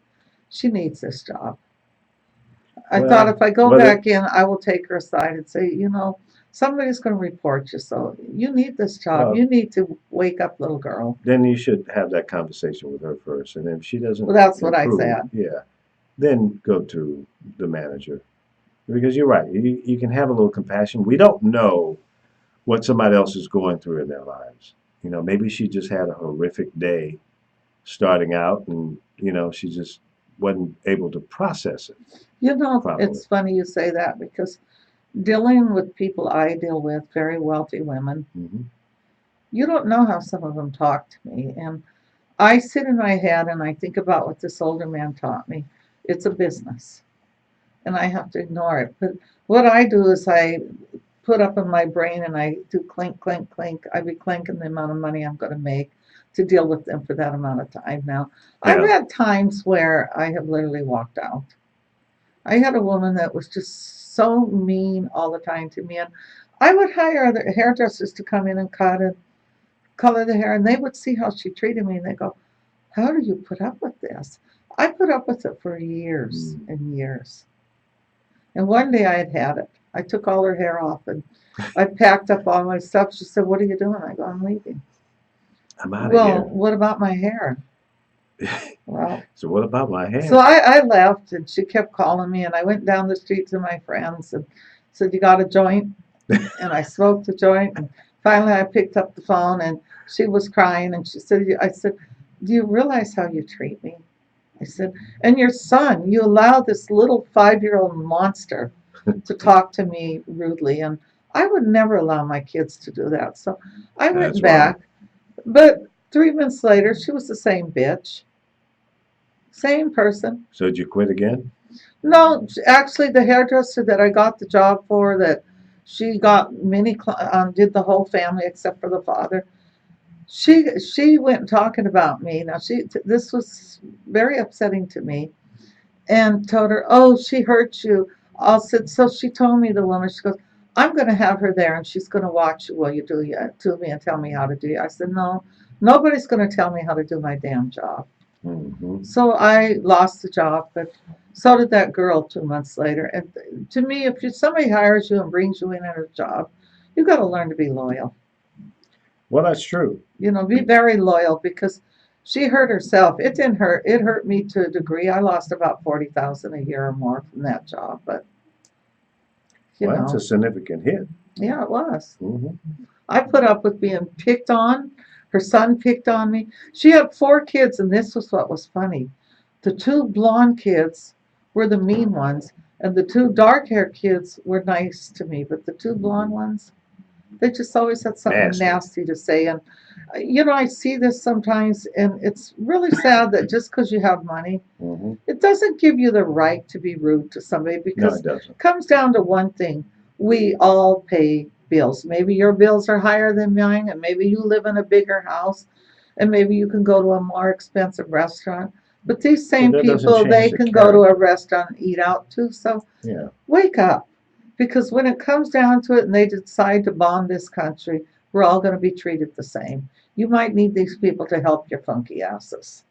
she needs this job. I thought Well, if I go whether back in, I will take her aside and say, somebody's going to report you. So you need this job. well, You need to wake up, little girl. then you should have that conversation with her first, and if she doesn't Well, that's what I improve, said. yeah, then go to the manager. Because you're right, you can have a little compassion. We don't know what somebody else is going through in their lives. Maybe she just had a horrific day starting out, and she just wasn't able to process it. You know, Probably. it's funny you say that because dealing with people I deal with, very wealthy women, Hmm. you don't know how some of them talk to me. And I sit in my head and I think about what this older man taught me. It's a business, and I have to ignore it. But what I do is I put up in my brain and I do clink, clink, clink. I be clinking the amount of money I'm going to make to deal with them for that amount of time. Now, I've Yeah. had times where I have literally walked out. I had a woman that was just so mean all the time to me, and I would hire other hairdressers to come in and cut and color the hair, and they would see how she treated me, and they go, "How do you put up with this?" I put up with it for years Mm. and years. And one day I had had it. I took all her hair off and I packed up all my stuff. She said, "What are you doing?" I go, "I'm leaving." I'm out of Well, here. what about my hair? Well, So what about my hair? so I left and she kept calling me and I went down the street to my friends and said, "You got a joint?" And I smoked the joint and finally I picked up the phone and she was crying and she said, I said, "Do you realize how you treat me?" I said, "And your son, you allow this little 5-year-old monster to talk to me rudely, and I would never allow my kids to do that." So I That's went wrong. back, but 3 months later, she was the same bitch, same person. So did you quit again? No, actually, the hairdresser that I got the job for, that she got did the whole family except for the father. She went talking about me. Now this was very upsetting to me, and told her, "Oh, she hurt you." I said, so she told me, the woman, she goes, "I'm going to have her there and she's going to watch you while you do it to me and tell me how to do it." I said, "No, nobody's going to tell me how to do my damn job." Hmm. So I lost the job, but so did that girl 2 months later. And to me, if somebody hires you and brings you in at a job, you got to learn to be loyal. Well, that's true. Be very loyal because she hurt herself. It didn't hurt. It hurt me to a degree. I lost about 40,000 a year or more from that job, but you Well, that's a know, significant hit. yeah, it was. Hmm. I put up with being picked on. Her son picked on me. She had 4 kids, and this was what was funny. The 2 blonde kids were the mean ones, and the 2 dark-haired kids were nice to me, but the 2 blonde ones, they just always had something Nasty. nasty to say. And, I see this sometimes, and it's really sad that just because you have money, Hmm. it doesn't give you the right to be rude to somebody No, because it doesn't. it comes down to one thing. We all pay bills. Maybe your bills are higher than mine, and maybe you live in a bigger house, and maybe you can go to a more expensive restaurant. But these But same that doesn't people, they change the can go to a character. restaurant and eat out too. So Yeah. wake up. Because when it comes down to it and they decide to bomb this country, we're all going to be treated the same. You might need these people to help your funky asses.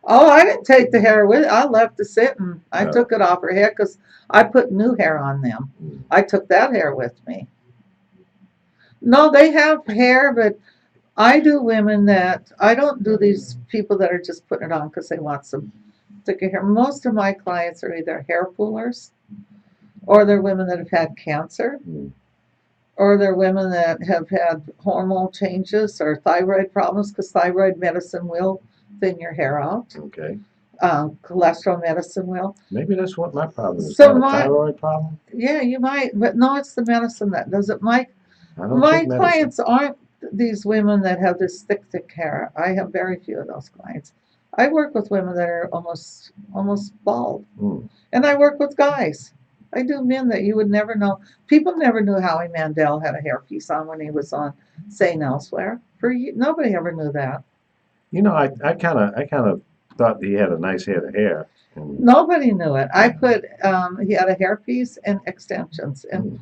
Oh, I didn't take the hair with. I left it sitting. I No. took it off her head because I put new hair on them. Mm. I took that hair with me. No, they have hair, but I do women that I don't do these people that are just putting it on because they want some thicker hair. Most of my clients are either hair pullers or they're women that have had cancer Mm. or they're women that have had hormone changes or thyroid problems because thyroid medicine will thin your hair out. Okay. Cholesterol medicine will. Maybe that's what my problem is. So Not a my thyroid problem. Yeah, you might, but no, it's the medicine that does it. I don't My take medicine. clients aren't these women that have this thick hair. I have very few of those clients. I work with women that are almost bald, Mm. and I work with guys. I do men that you would never know. People never knew Howie Mandel had a hairpiece on when he was on St. Elsewhere. Nobody ever knew that. I kind of thought he had a nice head of hair. And, Nobody knew it. I put he had a hairpiece and extensions, and mm.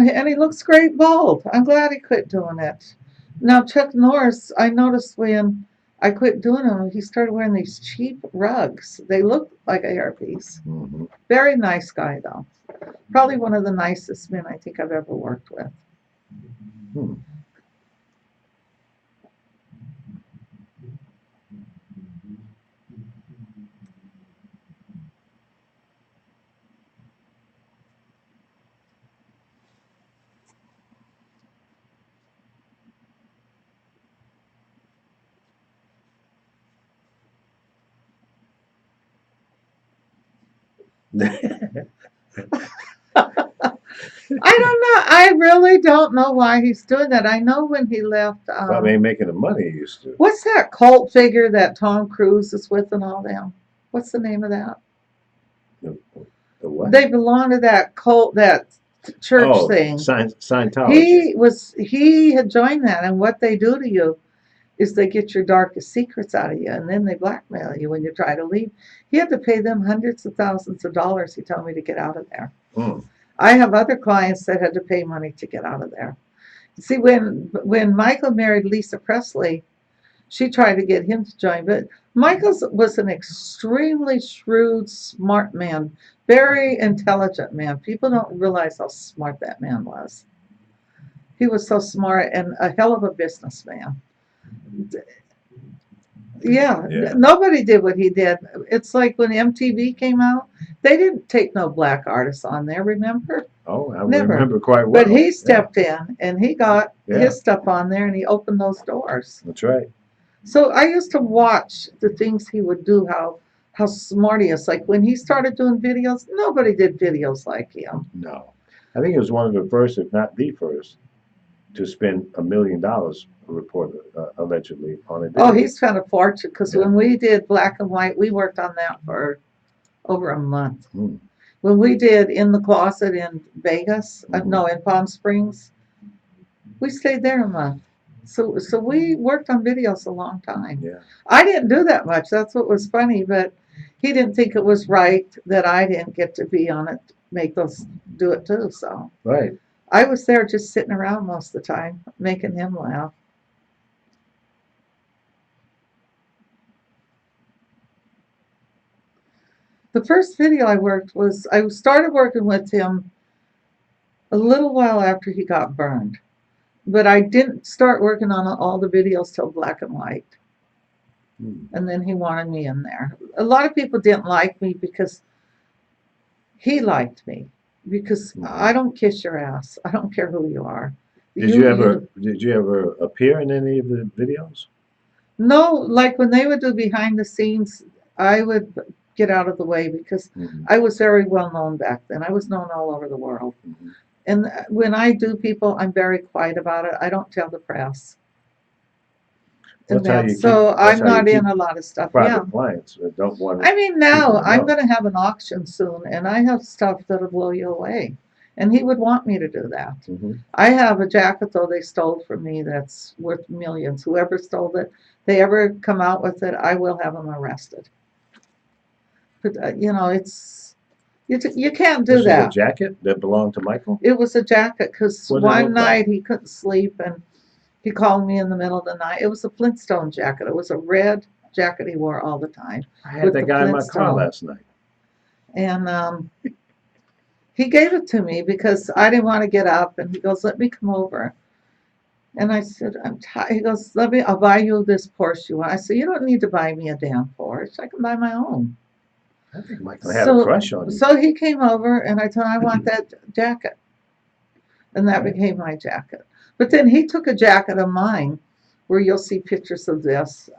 and he looks great bald. I'm glad he quit doing it. Now Chuck Norris, I noticed when I quit doing them, he started wearing these cheap rugs. They look like a hairpiece. Hmm. Very nice guy though. Probably one of the nicest men I think I've ever worked with. Hmm. I don't know. I really don't know why he's doing that. I know when he left. Probably ain't making the money he used to. What's that cult figure that Tom Cruise is with and all them? What's the name of that? The what? They belong to that cult, that church Oh, thing. Scientology. He had joined that, and what they do to you is they get your darkest secrets out of you, and then they blackmail you when you try to leave. He had to pay them hundreds of thousands of dollars, he told me, to get out of there. Mm. I have other clients that had to pay money to get out of there. See, when Michael married Lisa Presley, she tried to get him to join, but Michael was an extremely shrewd, smart man, very intelligent man. People don't realize how smart that man was. He was so smart and a hell of a businessman. Yeah, Yeah. nobody did what he did. It's like when MTV came out, they didn't take no black artists on there, remember? Oh, I Never. remember quite well. But he stepped in and he got Yeah. his stuff on there and he opened those doors. That's right. So I used to watch the things he would do, how smart he is. Like when he started doing videos, nobody did videos like him. No. I think he was one of the first, if not the first, to spend $1 million reported allegedly on a video. Oh, he spent a fortune because Yeah. when we did Black and White, we worked on that for over a month. Hmm. When we did In the Closet in Vegas, Mhm. no, in Palm Springs, we stayed there a month. So we worked on videos a long time. Yeah. I didn't do that much. That's what was funny, but he didn't think it was right that I didn't get to be on it, do it too. So Right. I was there just sitting around most of the time, making him laugh. The first video I started working with him a little while after he got burned, but I didn't start working on all the videos till Black and White. Hmm. And then he wanted me in there. A lot of people didn't like me because he liked me because Mhm. I don't kiss your ass. I don't care who you are. Did you ever appear in any of the videos? No, like when they would do behind the scenes, I would get out of the way because Mhm. I was very well known back then. I was known all over the world. Mhm. And when I do people, I'm very quiet about it. I don't tell the press. And That's how you so keep- that's I'm how you not in keep a lot of stuff. Private Yeah. clients that don't want I mean, now people to I'm know. going to have an auction soon, and I have stuff that'll blow you away. And he would want me to do that. Mhm. I have a jacket, though, they stole from me that's worth millions. Whoever stole it, they ever come out with it, I will have them arrested. But, you can't do This was a that. jacket that belonged to Michael? It was a jacket because What did it one look night like? he couldn't sleep and he called me in the middle of the night. It was a Flintstone jacket. It was a red jacket he wore all the time. I had With that the guy in my car Flintstone. last night. And he gave it to me because I didn't want to get up. And he goes, "Let me come over." And I said, "I'm tired." He goes, "I'll buy you this Porsche you want." I said, "You don't need to buy me a damn Porsche. I can buy my own." I think Michael had a crush on you. So he came over and I told him, "I want that jacket." And that Right. became my jacket. But then he took a jacket of mine where you'll see pictures of this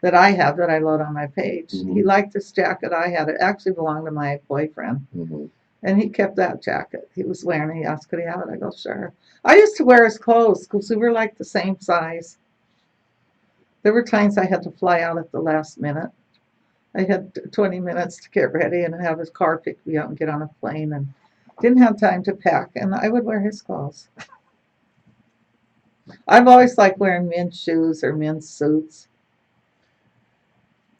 that I have that I load on my page. Mhm. He liked this jacket I had. It actually belonged to my boyfriend. Mhm. And he kept that jacket. He was wearing it. He asked, "Could he have it?" I go, "Sure." I used to wear his clothes because we were like the same size. There were times I had to fly out at the last minute. I had 20 minutes to get ready and have his car pick me up and get on a plane and didn't have time to pack. And I would wear his clothes. I've always liked wearing men's shoes or men's suits.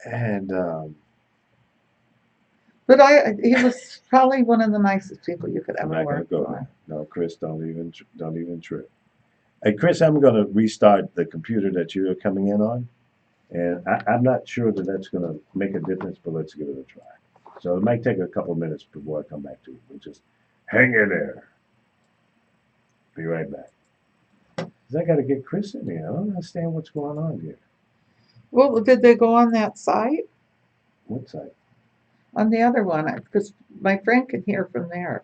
And But he was probably one of the nicest people you could I'm ever not gonna work go for. there. No, Chris, don't even trip. Hey, Chris, I'm gonna restart the computer that you are coming in on, and I'm not sure that that's gonna make a difference, but let's give it a try. So it might take a couple minutes before I come back to it. But just hang in there. Be right back. 'Cause I gotta get Chris in here. I don't understand what's going on here. Well, did they go on that site? What site? On the other one? Because my friend can hear from there.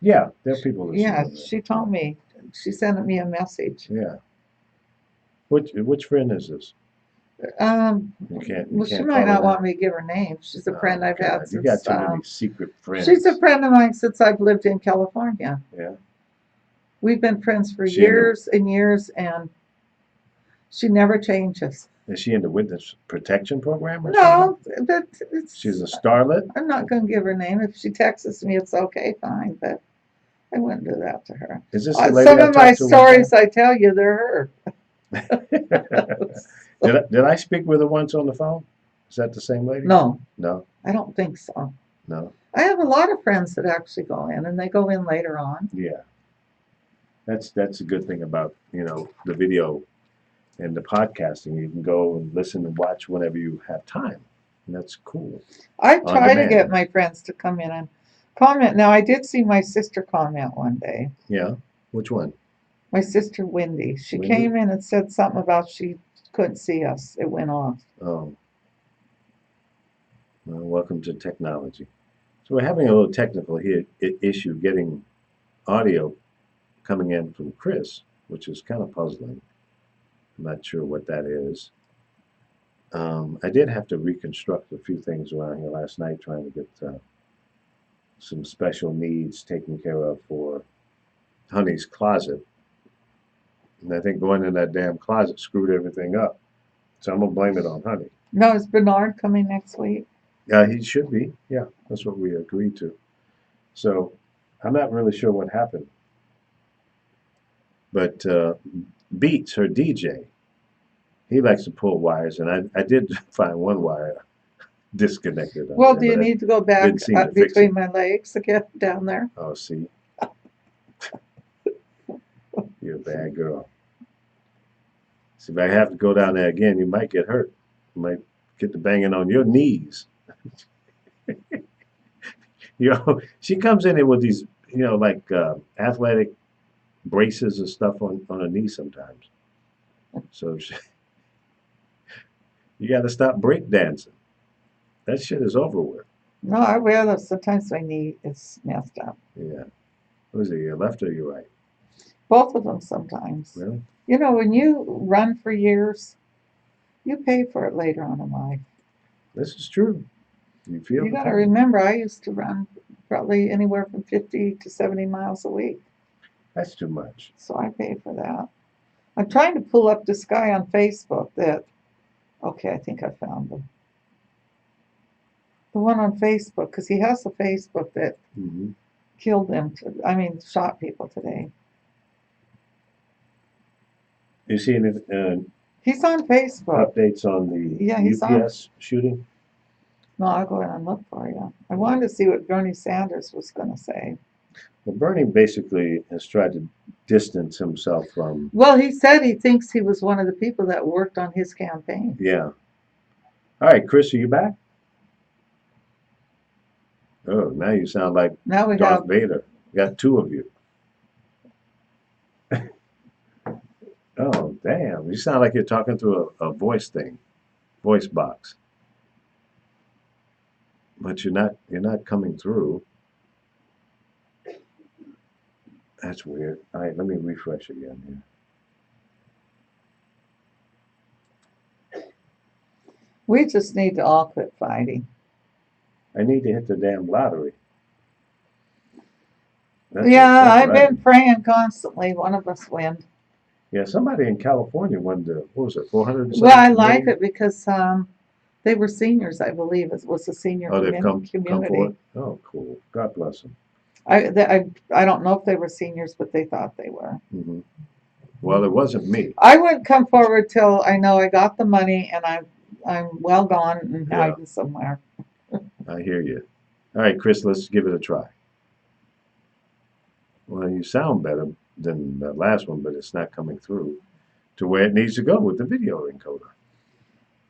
Yeah, there are people listening. Yeah, on there. she told me. She sent me a message. Yeah. Which friend is this? You can't. You Well, she can't might call her not that. want me to give her name. She's a friend Oh, I've had God, you got since, too many secret friends. she's a friend of mine since I've lived in California. Yeah. We've been friends for She in the- years and years, and she never changes. Is she in the witness protection program or No, something? but it's. She's a starlet. I'm not going to give her name. If she texts me, it's okay, fine, but I wouldn't do that to her. Is this the lady Some I of my talked to one stories I tell you, they're time? hers. Did I speak with her once on the phone? Is that the same lady? No, No. I don't think so. No. I have a lot of friends that actually go in, and they go in later on. Yeah. That's a good thing about the video and the podcasting. You can go and listen and watch whenever you have time, and that's cool. I On try to demand. get my friends to come in and comment. Now, I did see my sister comment one day. Yeah. Which one? My sister Wendy. She Wendy? came in and said something about she couldn't see us. It went off. Oh. Well, welcome to technology. So we're having a little technical issue getting audio coming in from Chris, which is kind of puzzling. I'm not sure what that is. I did have to reconstruct a few things around here last night, trying to get some special needs taken care of for Honey's closet. And I think going in that damn closet screwed everything up. So I'm gonna blame it on Honey. No, is Bernard coming next week? Yeah, he should be. Yeah, that's what we agreed to. So I'm not really sure what happened. But Beats, her DJ, he likes to pull wires, and I did find one wire disconnected. Well, there, do you but I need to go back didn't seem to fix between it. my legs to get down there? Oh, see, you're a bad girl. See, if I have to go down there again, you might get hurt. You might get to banging on your knees. She comes in here with these, like athletic braces and stuff on her knees sometimes. So you got to stop break dancing. That shit is over with. No, I wear those. Sometimes my knee is messed up. Yeah. Was it your left or your right? Both of them sometimes. Really? You know, when you run for years, you pay for it later on in life. This is true. You feel You the got to pain. remember, I used to run probably anywhere from 50 to 70 miles a week. That's too much. So I pay for that. I'm trying to pull up this guy on Facebook okay, I think I found him. The one on Facebook, because he has a Facebook that Hmm. killed them, shot people today. You see any He's on Facebook. updates on the Yeah, he's UPS shooting? No, I'll go ahead and look for you. I wanted to see what Bernie Sanders was going to say. Well, Bernie basically has tried to distance himself from. Well, he said he thinks he was one of the people that worked on his campaign. Yeah. All right, Chris, are you back? Oh, now you sound like Now we Darth have, Vader. We got two of you. Oh, damn. You sound like you're talking through a voice box. But you're not coming through. That's weird. All right, let me refresh again here. we just need to all quit fighting. I need to hit the damn lottery. That's I've what I been need. praying constantly. One of us win. Yeah, somebody in California won what was it, 400 Well, I like it because they were seniors, I believe. It was a senior Oh, they've come community. forward? Oh, cool. God bless them. I don't know if they were seniors, but they thought they were. Hmm. Well, it wasn't me. I wouldn't come forward till I know I got the money and I'm well gone and Yeah. hiding somewhere. I hear you. All right, Chris, let's give it a try. Well, you sound better than the last one, but it's not coming through to where it needs to go with the video encoder.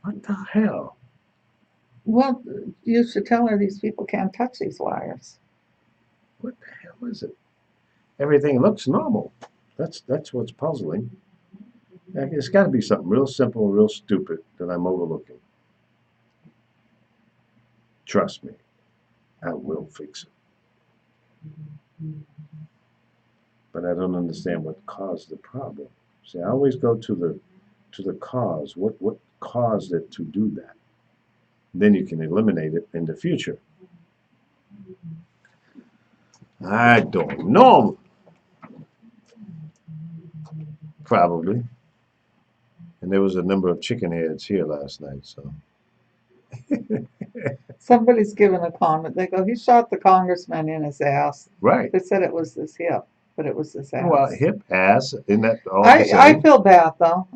What the hell? Well, you should tell her these people can't touch these wires. What the hell is it? Everything looks normal. That's what's puzzling. It's got to be something real simple, real stupid that I'm overlooking. Trust me, I will fix it. But I don't understand what caused the problem. See, I always go to to the cause. What caused it to do that? Then you can eliminate it in the future. I don't know. Probably. And there was a number of chicken heads here last night, so. Somebody's given a comment. They go, he shot the congressman in his ass. Right. They said it was his hip, but it was his ass. Well, hip ass, isn't that all the I same? feel bad though.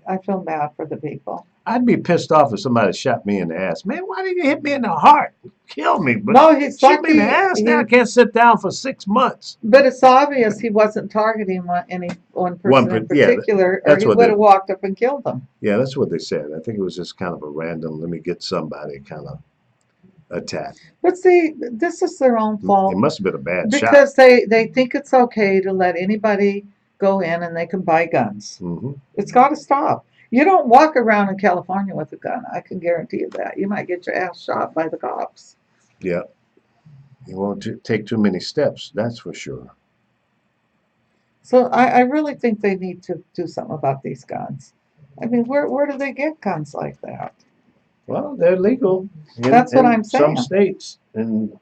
I feel bad for the people. I'd be pissed off if somebody shot me in the ass. Man, why didn't you hit me in the heart? Kill me, but No, he's shoot me in the lucky. ass. Now I can't sit down for 6 months. But it's obvious he wasn't targeting any one person in Yeah, particular, or that's he what would they- have walked up and killed them. Yeah, that's what they said. I think it was just kind of a random, let me get somebody kind of attack. But see, this is their own It fault must have been a bad shot. because they think it's okay to let anybody go in and they can buy guns. Hmm. It's got to stop. You don't walk around in California with a gun. I can guarantee you that. You might get your ass shot by the cops. Yeah. You won't take too many steps, that's for sure. So I really think they need to do something about these guns. I mean, where do they get guns like that? Well, they're legal in, That's what in I'm some saying. states, and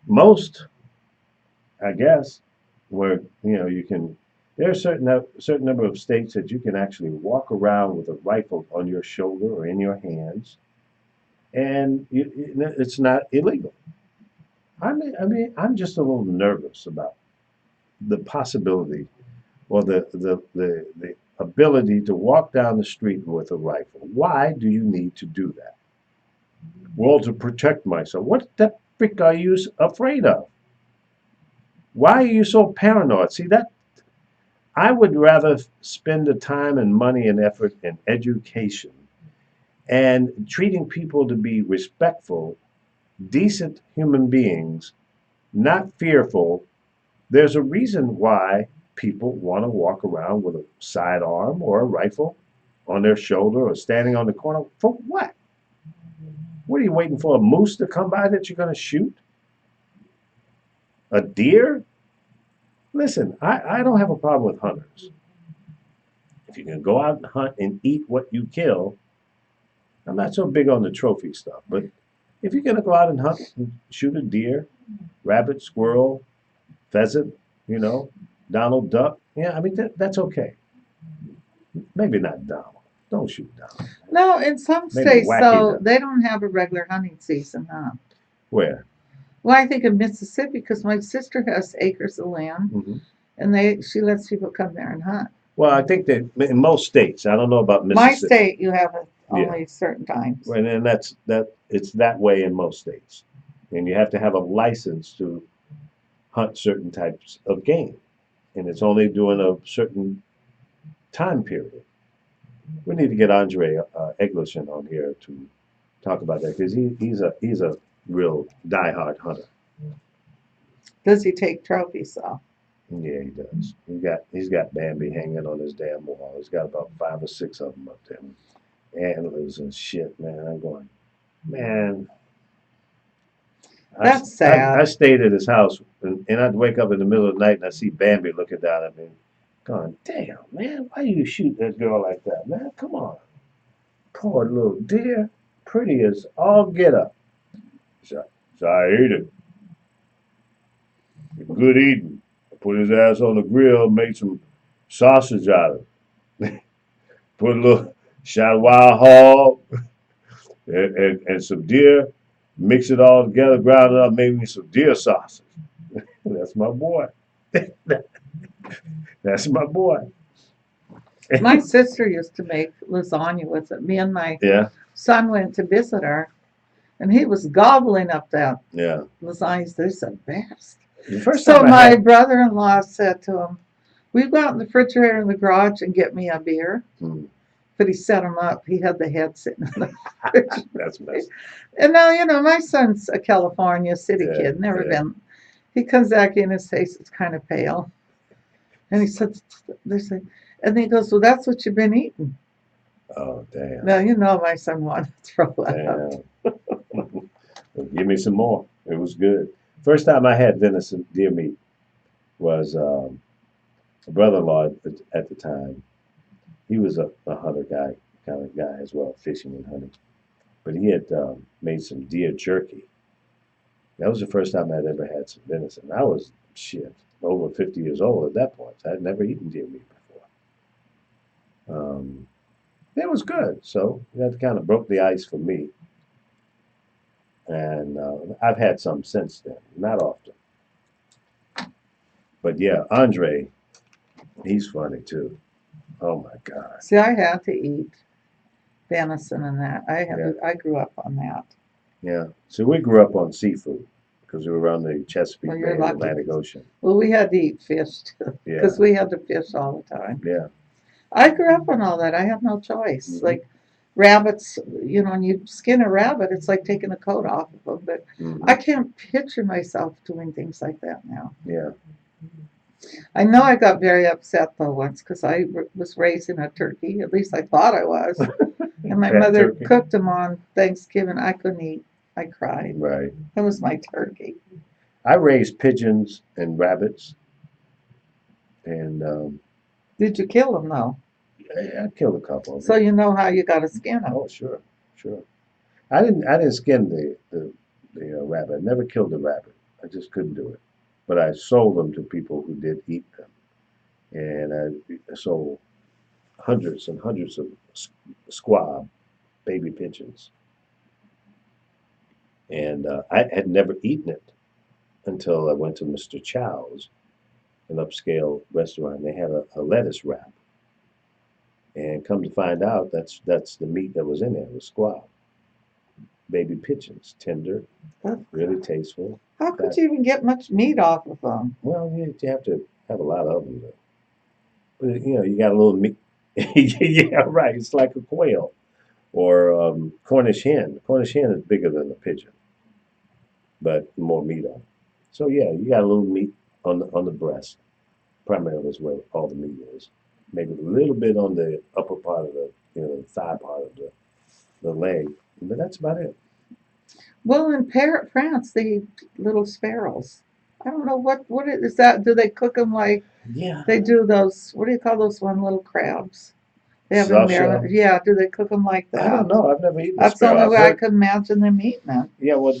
most, I guess, where you can. There are certain number of states that you can actually walk around with a rifle on your shoulder or in your hands, and it's not illegal. I'm just a little nervous about the possibility or the ability to walk down the street with a rifle. Why do you need to do that? Well, to protect myself. What the frick are you afraid of? Why are you so paranoid? See, that I would rather spend the time and money and effort in education and treating people to be respectful, decent human beings, not fearful. There's a reason why people want to walk around with a sidearm or a rifle on their shoulder or standing on the corner. For what? What are you waiting for? A moose to come by that you're going to shoot? A deer? Listen, I don't have a problem with hunters. If you can go out and hunt and eat what you kill, I'm not so big on the trophy stuff. But if you're going to go out and hunt and shoot a deer, rabbit, squirrel, pheasant, Donald Duck, yeah, I mean, that's okay. Maybe not Donald. Don't shoot Donald. No, in some Maybe states, wacky though, Duck. they don't have a regular hunting season, huh? Where? Well, I think in Mississippi, because my sister has acres of land, Hmm. and she lets people come there and hunt. Well, I think that in most states, I don't know about My Mississippi. state, you have it only certain times. Right, and it's that way in most states. And you have to have a license to hunt certain types of game. And it's only during a certain time period. We need to get Andre Egliston on here to talk about that because he's a real diehard hunter. Does he take trophies, though? Yeah, he does. He's got Bambi hanging on his damn wall. He's got about 5 or 6 of them up there. Antlers and shit, man. I'm going, man. That's sad. I stayed at his house and I'd wake up in the middle of the night and I see Bambi looking down at me, going, damn, man, why you shoot that girl like that, man? Come on. Poor little deer. Pretty as all get up. So I ate it. Good eating. I put his ass on the grill, made some sausage out of it. Put a little shot wild hog and some deer, mix it all together, ground it up, made me some deer sausage. That's my boy. That's my boy. My sister used to make lasagna with it. Me and my Yeah, son went to visit her, and he was gobbling up that yeah. lasagna. They're the best. The first So time I my had, brother-in-law said to him, "Will you go out in the refrigerator in the garage and get me a beer?" Hmm. But he set him up. He had the head sitting in the fridge. that's messed. And now, my son's a California city Yeah, kid, never yeah. been. He comes back in, his face is kind of pale. And he said, and he goes, "Well, that's what you've been eating." Oh, damn. Now, my son wanted to throw that up. Damn. Well, give me some more. It was good. First time I had venison deer meat was a brother-in-law at the time. He was a hunter guy, kind of guy as well, fishing and hunting. But he had made some deer jerky. That was the first time I'd ever had some venison. I was, shit, over 50 years old at that point. I'd never eaten deer meat before. It was good. So that kind of broke the ice for me. And I've had some since then, not often. But yeah, Andre, he's funny too. Oh my God. See, I had to eat venison and that. Yeah. I grew up on that. Yeah. So we grew up on seafood because we were on the Chesapeake Well, Bay you're and lucky. Atlantic Ocean. Well, we had to eat fish too, Yeah. because we had to fish all the time. Yeah. I grew up on all that. I had no choice. Mhm. Like rabbits, when you skin a rabbit, it's like taking the coat off of them. But I Mhm. can't picture myself doing things like that now. Yeah. I know I got very upset though once because was raising a turkey. At least I thought I was. And my Fat mother turkey. cooked them on Thanksgiving. I couldn't eat. I cried. Right. That was my turkey. I raised pigeons and rabbits, and Did you kill them though? I killed a couple of So them. you know how you got to skin them. Oh, sure, sure. I didn't skin the rabbit. I never killed a rabbit. I just couldn't do it. But I sold them to people who did eat them, and I sold hundreds and hundreds of squab baby pigeons. And I had never eaten it until I went to Mr. Chow's, an upscale restaurant. They had a lettuce wrap, and come to find out, that's the meat that was in there. It was squab, baby pigeons, tender, really tasteful. How could you even get much meat off of them? Well, you have to have a lot of them. But you got a little meat. Yeah, right. It's like a quail or Cornish hen. Cornish hen is bigger than a pigeon, but more meat on it. So yeah, you got a little meat on the breast. Primarily is where all the meat is. Maybe a little bit on the upper part of the thigh part of the leg, but that's about it. Well, in France, they eat little sparrows. I don't know what is that. Do they cook them like Yeah. they do those? What do you call those one little crabs? They have in Soft Maryland. shell? Yeah, do they cook them like that? I don't know. I've never eaten a That's the sparrow. only I've way I heard. could imagine them eating them. Yeah, well,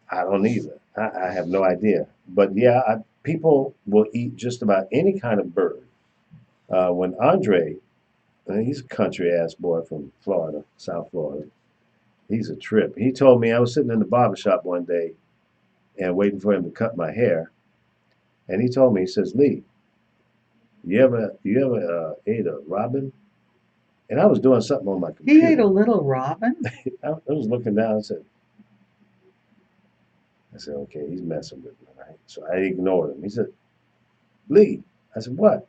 I don't either. I have no idea. But yeah, people will eat just about any kind of bird. When Andre, he's a country ass boy from Florida, South Florida. He's a trip. He told me I was sitting in the barber shop one day and waiting for him to cut my hair, and he told me, he says, "Lee, you ever ate a robin?" And I was doing something on my He ate computer. a little robin. I was looking down and I said, okay, he's messing with me, right? So I ignored him. He said, "Lee," I said, "What?"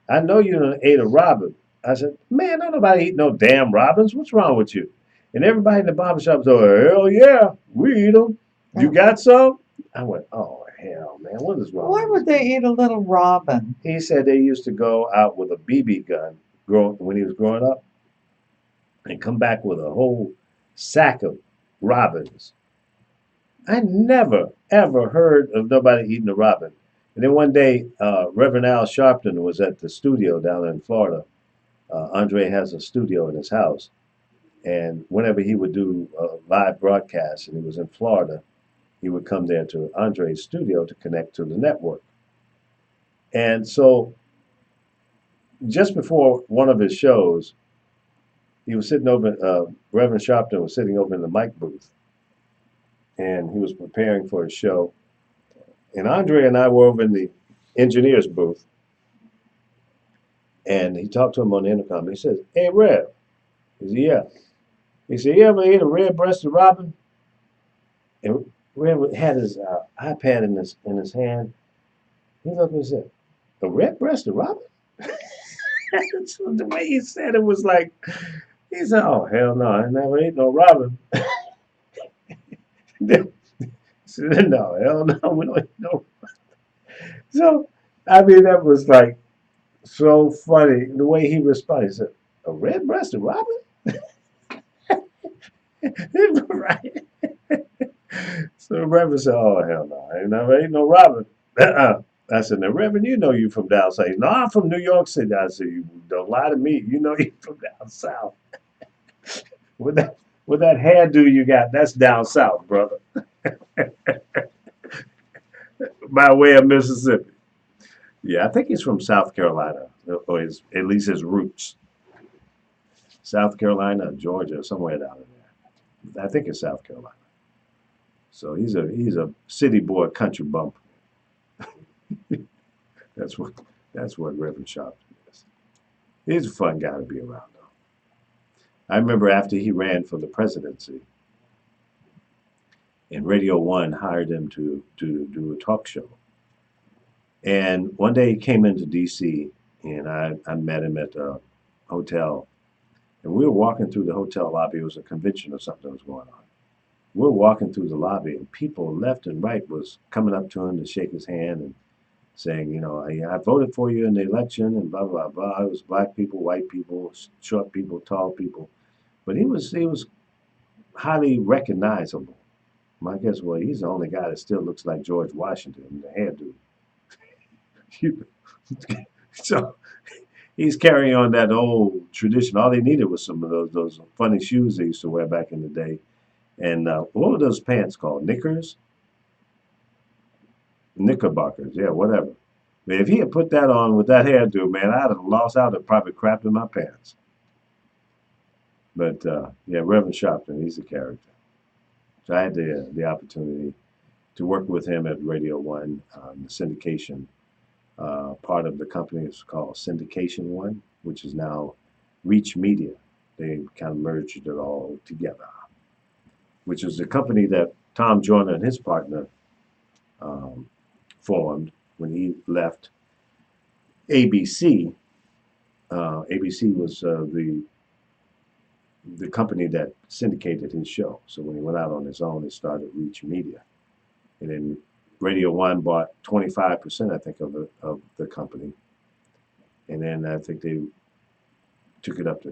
"I know you done ate a robin." I said, "Man, don't nobody eat no damn robins. What's wrong with you?" And everybody in the barber shop said, "Hell yeah, we eat them. You got some?" I went, "Oh hell, man, what is wrong?" Why with would this they people?" eat a little robin? He said they used to go out with a BB gun when he was growing up and come back with a whole sack of robins. I never, ever heard of nobody eating a robin. And then one day, Reverend Al Sharpton was at the studio down in Florida. Andre has a studio in his house. And whenever he would do a live broadcast and he was in Florida, he would come there to Andre's studio to connect to the network. And so just before one of his shows, he was sitting over, Reverend Sharpton was sitting over in the mic booth and he was preparing for his show. And Andre and I were over in the engineer's booth and he talked to him on the intercom. He says, "Hey, Rev." He said, "Yeah." He said, "You ever ate a red-breasted robin?" And Rev had his iPad in his hand. He looked and said, "A red-breasted robin?" So the way he said it was like, he said, "Oh, hell no, I never ate no robin." He said, "No, hell no, we don't eat no." So, I mean, that was like so funny. The way he responded, he said, "A red-breasted robin?" Right. So the Reverend said, "Oh, hell no, I ain't never ate no robin." I said, now, Reverend, you know you from down south. No, I'm from New York City. I said, you don't lie to me. You know you from down south. With that hairdo you got, that's down south, brother, by way of Mississippi. Yeah, I think he's from South Carolina, or at least his roots. South Carolina, Georgia, somewhere down in there. I think it's South Carolina. So he's a city boy, country bump. That's what that's what Reverend Sharpton is. He's a fun guy to be around, though. I remember after he ran for the presidency, and Radio One hired him to do a talk show. And one day he came into D.C. and I met him at the hotel, and we were walking through the hotel lobby. It was a convention or something that was going on. We were walking through the lobby, and people left and right was coming up to him to shake his hand and saying, I voted for you in the election and blah blah blah. It was black people, white people, short people, tall people, but he was highly recognizable. My guess was he's the only guy that still looks like George Washington, the hairdo. So he's carrying on that old tradition. All he needed was some of those funny shoes they used to wear back in the day. And what were those pants called? Knickers? Knickerbockers, yeah, whatever. Man, if he had put that on with that hairdo, man, I'd have lost out and probably crapped in my pants. But yeah, Reverend Sharpton, he's a character. So I had the opportunity to work with him at Radio One, the syndication part of the company is called Syndication One, which is now Reach Media. They kind of merged it all together, which is the company that Tom Joyner and his partner um, formed when he left ABC. ABC was the company that syndicated his show. So when he went out on his own, he started Reach Media, and then Radio One bought 25%, I think, of the company, and then I think they took it up to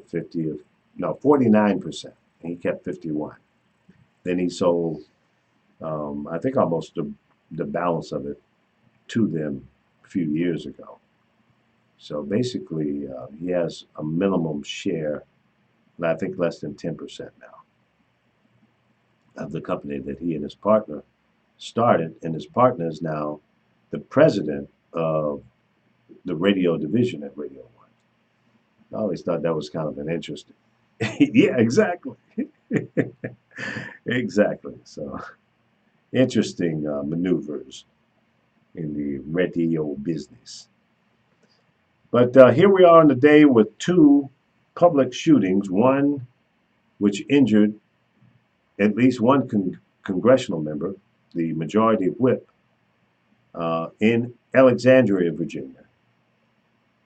49%, and he kept 51. Then he sold, I think, almost the balance of it to them a few years ago. So basically, he has a minimum share, I think less than 10% now, of the company that he and his partner started, and his partner is now the president of the radio division at Radio One. I always thought that was kind of an interesting. Yeah, exactly. Exactly. So interesting maneuvers in the radio business. But here we are on the day with two public shootings, one which injured at least one congressional member, the majority whip, in Alexandria, Virginia.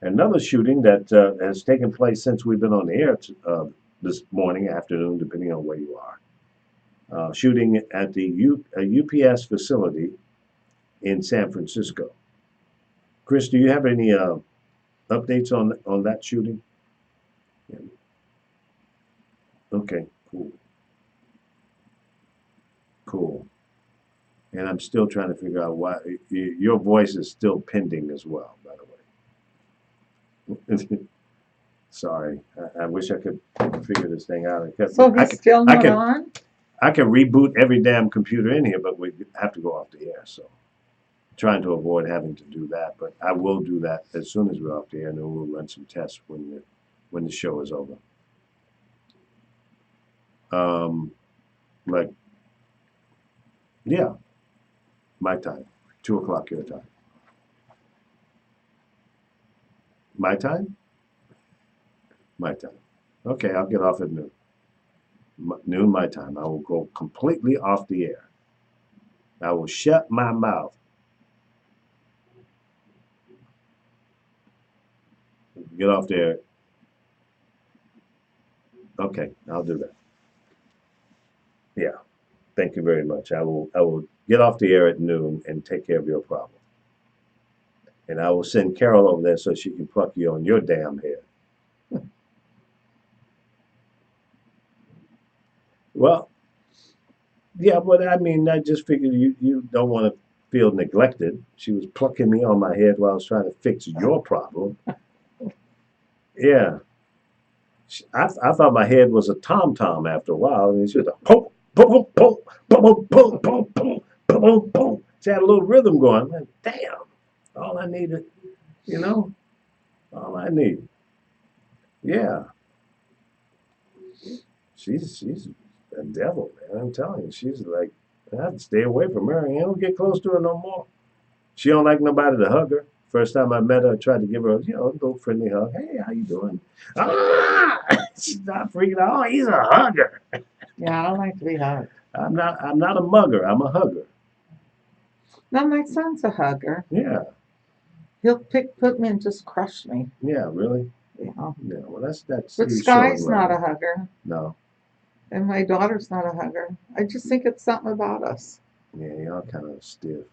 Another shooting that has taken place since we've been on the air this morning, afternoon, depending on where you are. Shooting at the UPS facility in San Francisco. Chris, do you have any updates on that shooting? Yeah. Okay, cool, cool. And I'm still trying to figure out why your voice is still pending as well, by the way. Sorry, I wish I could figure this thing out. So he's still I not can on? I can reboot every damn computer in here, but we have to go off the air. So trying to avoid having to do that, but I will do that as soon as we're off the air, and then we'll run some tests when the show is over. Like, yeah, my time, 2 o'clock your time. My time, my time. Okay, I'll get off at noon. Noon my time. I will go completely off the air. I will shut my mouth. Get off there. Okay, I'll do that. Yeah. Thank you very much. I will get off the air at noon and take care of your problem. And I will send Carol over there so she can pluck you on your damn head. Well, yeah, but I mean, I just figured you don't want to feel neglected. She was plucking me on my head while I was trying to fix your problem. Yeah. I thought my head was a tom tom after a while. I mean, she was like, boom, boom, boom, boom, boom, boom, boom, boom, boom, boom, boom. She had a little rhythm going. I'm like, damn, all I needed, you know, all I need. Yeah, she's a devil, man. I'm telling you, she's like, I have to stay away from her. I don't get close to her no more. She don't like nobody to hug her. First time I met her, I tried to give her a little friendly hug. Hey, how you doing? Ah! She's not freaking out. Oh, he's a hugger. Yeah, I don't like to be hugged. I'm not a mugger. I'm a hugger. No, my son's a hugger. Yeah, He'll put me and just crush me. yeah, really. You know. Yeah, well, that's But you showing Sky's not a love. hugger, No, and my daughter's not a hugger. I just think it's something about us. yeah, y'all kind of stiff.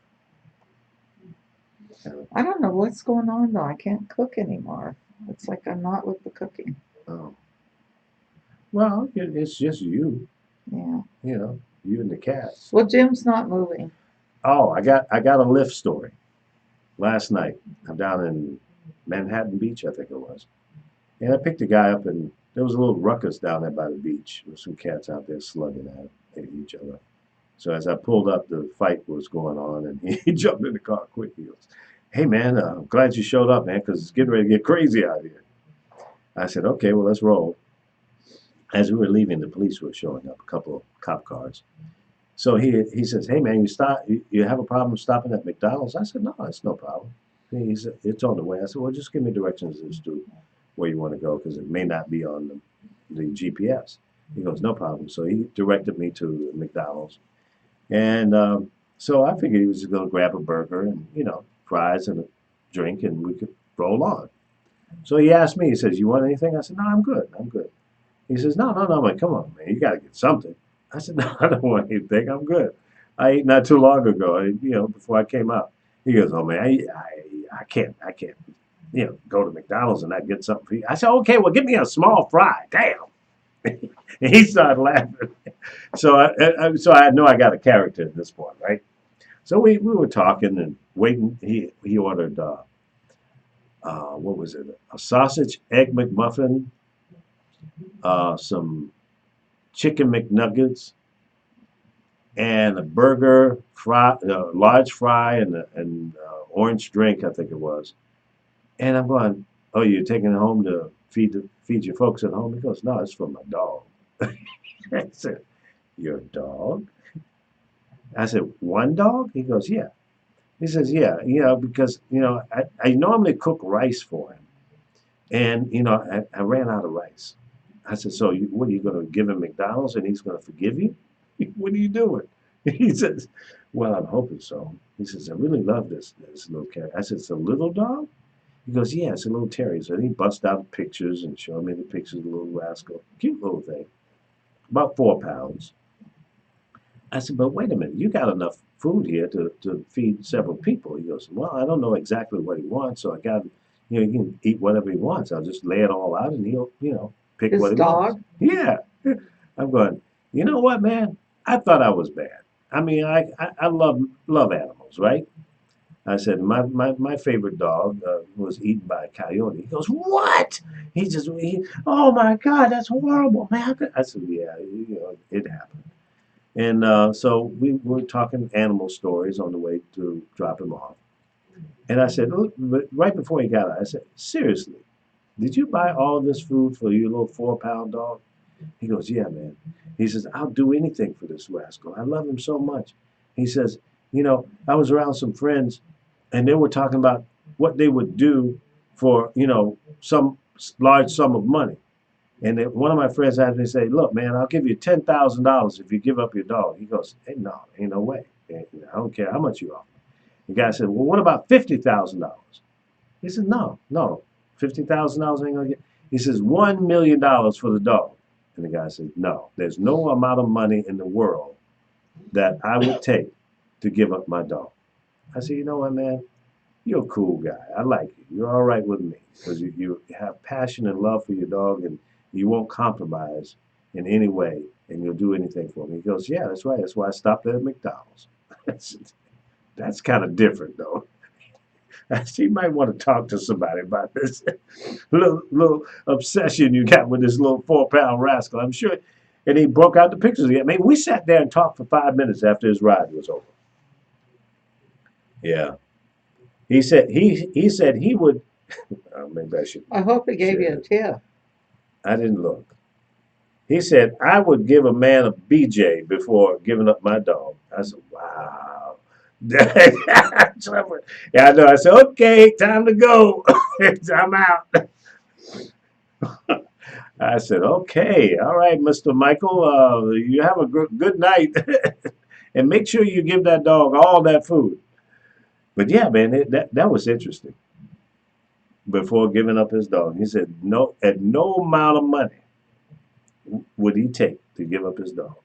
Kind I don't know what's going on though. I can't cook anymore. It's like I'm not with the cooking. oh, well, it's just you. Yeah. You and the cats. Well, Jim's not moving. Oh, I got a lift story. Last night, I'm down in Manhattan Beach, I think it was, and I picked a guy up, and there was a little ruckus down there by the beach. There were some cats out there slugging at each other. So as I pulled up, the fight was going on, and he jumped in the car quick. He goes, "Hey man, I'm glad you showed up, man, because it's getting ready to get crazy out here." I said, "Okay, well let's roll." As we were leaving, the police were showing up, a couple of cop cars. So he says, "Hey man, you have a problem stopping at McDonald's?" I said, "No, it's no problem." He said, "It's on the way." I said, "Well, just give me directions as to where you want to go because it may not be on the GPS." He goes, "No problem." So he directed me to McDonald's. And so I figured he was just going to grab a burger and, fries and a drink, and we could roll on. So he asked me, he says, "You want anything?" I said, "No, I'm good. I'm good." He says, "No, no, no." I'm like, "Come on, man. You got to get something." I said, "No, I don't want anything. I'm good. I ate not too long ago, before I came out." He goes, "Oh, man, I can't, go to McDonald's and not get something for you." I said, "Okay, well, give me a small fry." Damn. And he started laughing. So I know I got a character at this point, right? So we were talking and waiting. He ordered what was it? A sausage egg McMuffin, some chicken McNuggets, and a burger, large fry, and orange drink, I think it was. And I'm going, "Oh, you're taking it home to feed your folks at home?" He goes, "No, it's for my dog." I said, "Your dog?" I said, "One dog?" He goes, "Yeah." He says, "Yeah, because I normally cook rice for him, and I ran out of rice." I said, "So what are you going to give him McDonald's and he's going to forgive you? What are you doing?" He says, "Well, I'm hoping so." He says, "I really love this little cat." I said, "It's a little dog?" He goes, "Yeah, it's a little terrier." So he busts out pictures and showed me the pictures of the little rascal, cute little thing, about 4 pounds. I said, "But wait a minute, you got enough food here to feed several people." He goes, "Well, I don't know exactly what he wants, so I got, he can eat whatever he wants. I'll just lay it all out and he'll, pick His what he wants." dog? Yeah. I'm going, "You know what, man? I thought I was bad. I mean, I love animals, right?" I said, my favorite dog was eaten by a coyote." He goes, "What?" "Oh my God, that's horrible, man." I said, "Yeah, it happened." And so we were talking animal stories on the way to drop him off. And I said, "Look," but right before he got out, I said, "Seriously, did you buy all of this food for your little 4 pound dog?" He goes, "Yeah, man." He says, "I'll do anything for this rascal. I love him so much." He says, "I was around some friends and they were talking about what they would do for, some large sum of money. And then one of my friends had me say, 'Look, man, I'll give you $10,000 if you give up your dog.'" He goes, "Hey, no, ain't no way. I don't care how much you offer." The guy said, "Well, what about $50,000?" He said, "No, no, $50,000 ain't gonna get." He says, $1 million for the dog. And the guy said, "No, there's no amount of money in the world that I would take to give up my dog." I said, "You know what, man? You're a cool guy. I like you. You're all right with me because you have passion and love for your dog, and you won't compromise in any way, and you'll do anything for me." He goes, "Yeah, that's right. That's why I stopped at McDonald's." I said, That's kind of different, though. She might want to talk to somebody about this little obsession you got with this little 4 pound rascal. I'm sure. And he broke out the pictures again. Maybe we sat there and talked for 5 minutes after his ride was over. Yeah. He said he would. Maybe I should I hope he gave you a share. tip. I didn't look. He said I would give a man a BJ before giving up my dog. I said, wow. Trevor. Yeah, I know. I said, okay, time to go. I'm out. I said, okay, all right, Mr. Michael. You have a good night, and make sure you give that dog all that food. But yeah, man, that was interesting. Before giving up his dog, he said, no, at no amount of money would he take to give up his dog.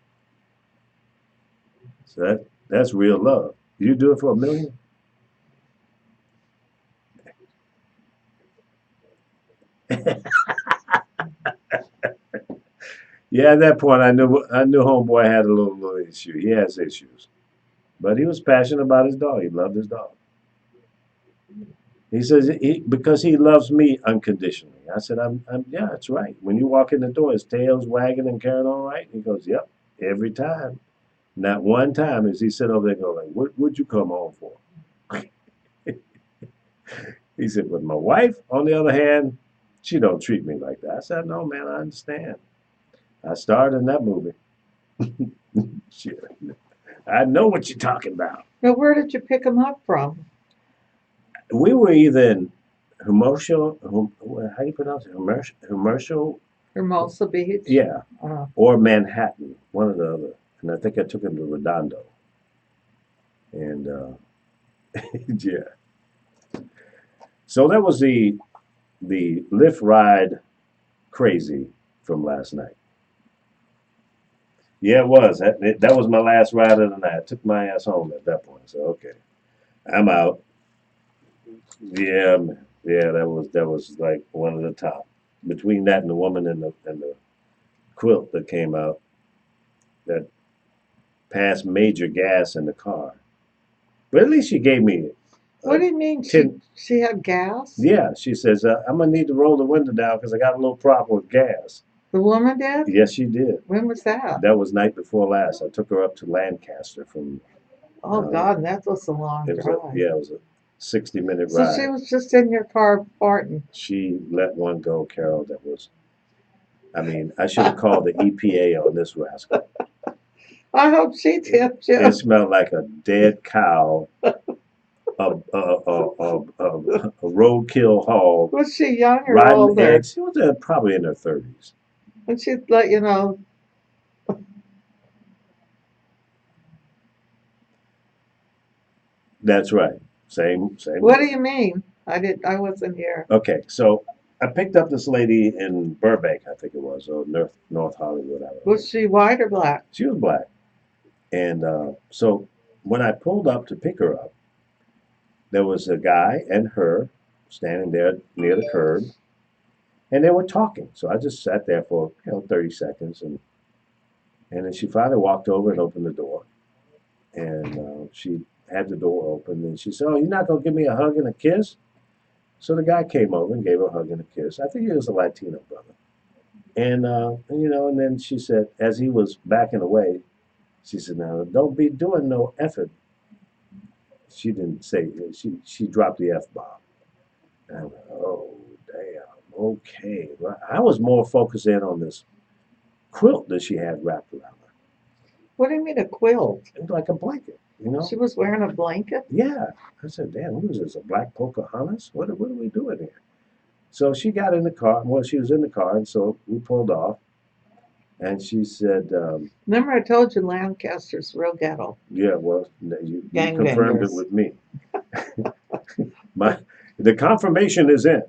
So that's real love. You do it for $1 million? Yeah, at that point, I knew homeboy had a little issue. He has issues, but he was passionate about his dog. He loved his dog. He says because he loves me unconditionally. I said, yeah, that's right. When you walk in the door, his tail's wagging and carrying on right. He goes, yep, every time. Not one time is he sit over there and go like, what'd you come home for? He said, but my wife, on the other hand, she don't treat me like that. I said, no, man, I understand. I starred in that movie. Shit. I know what you're talking about. Now, where did you pick him up from? We were either in Hermosa, how do you pronounce it? Hermosa, Hermosa Beach? yeah, Uh, or Manhattan, one or the other. And I think I took him to Redondo. And yeah, so that was the Lyft ride crazy from last night. Yeah, it was. That was my last ride of the night. I took my ass home at that point. So okay, I'm out. Yeah, man. Yeah, that was like one of the top. Between that and the woman and the quilt that came out that passed major gas in the car. But at least she gave me what a do you mean tin. she had gas? Yeah, she says I'm gonna need to roll the window down because I got a little problem with gas. The woman did? Yes, she did. When was that? That was night before last. I took her up to Lancaster from. Oh God, that was a long It was drive. it was a 60-minute So she ride. was just in your car farting. She let one go, Carol. That was. I mean, I should have called the EPA on this rascal. I hope she tipped you. It smelled like a dead cow, a roadkill hog, Was she young or rotten older? eggs. She was probably in her 30s. And she'd let you know. That's right. Same. What do you mean? I wasn't here. Okay, so I picked up this lady in Burbank, I think it was, or North Hollywood. I don't know. Was she white or black? She was black, and so when I pulled up to pick her up, there was a guy and her standing there near the curb, and they were talking. So I just sat there for 30 seconds, and then she finally walked over and opened the door, and she had the door open, and she said, "Oh, you're not gonna give me a hug and a kiss?" So the guy came over and gave her a hug and a kiss. I think he was a Latino brother. And then she said, as he was backing away, she said, "Now don't be doing no effort." She didn't say, she dropped the F bomb. And I went, oh, damn, okay. Well, I was more focused in on this quilt that she had wrapped around her. What do you mean a quilt? It was like a blanket, you know? She was wearing a blanket? Yeah. I said, damn, what is this, a black Pocahontas? What are we doing here? So she got in the car. Well, she was in the car, and so we pulled off. And she said, Remember I told you Lancaster's real ghetto. yeah, well, you confirmed it Gangbangers. with me. The confirmation is in.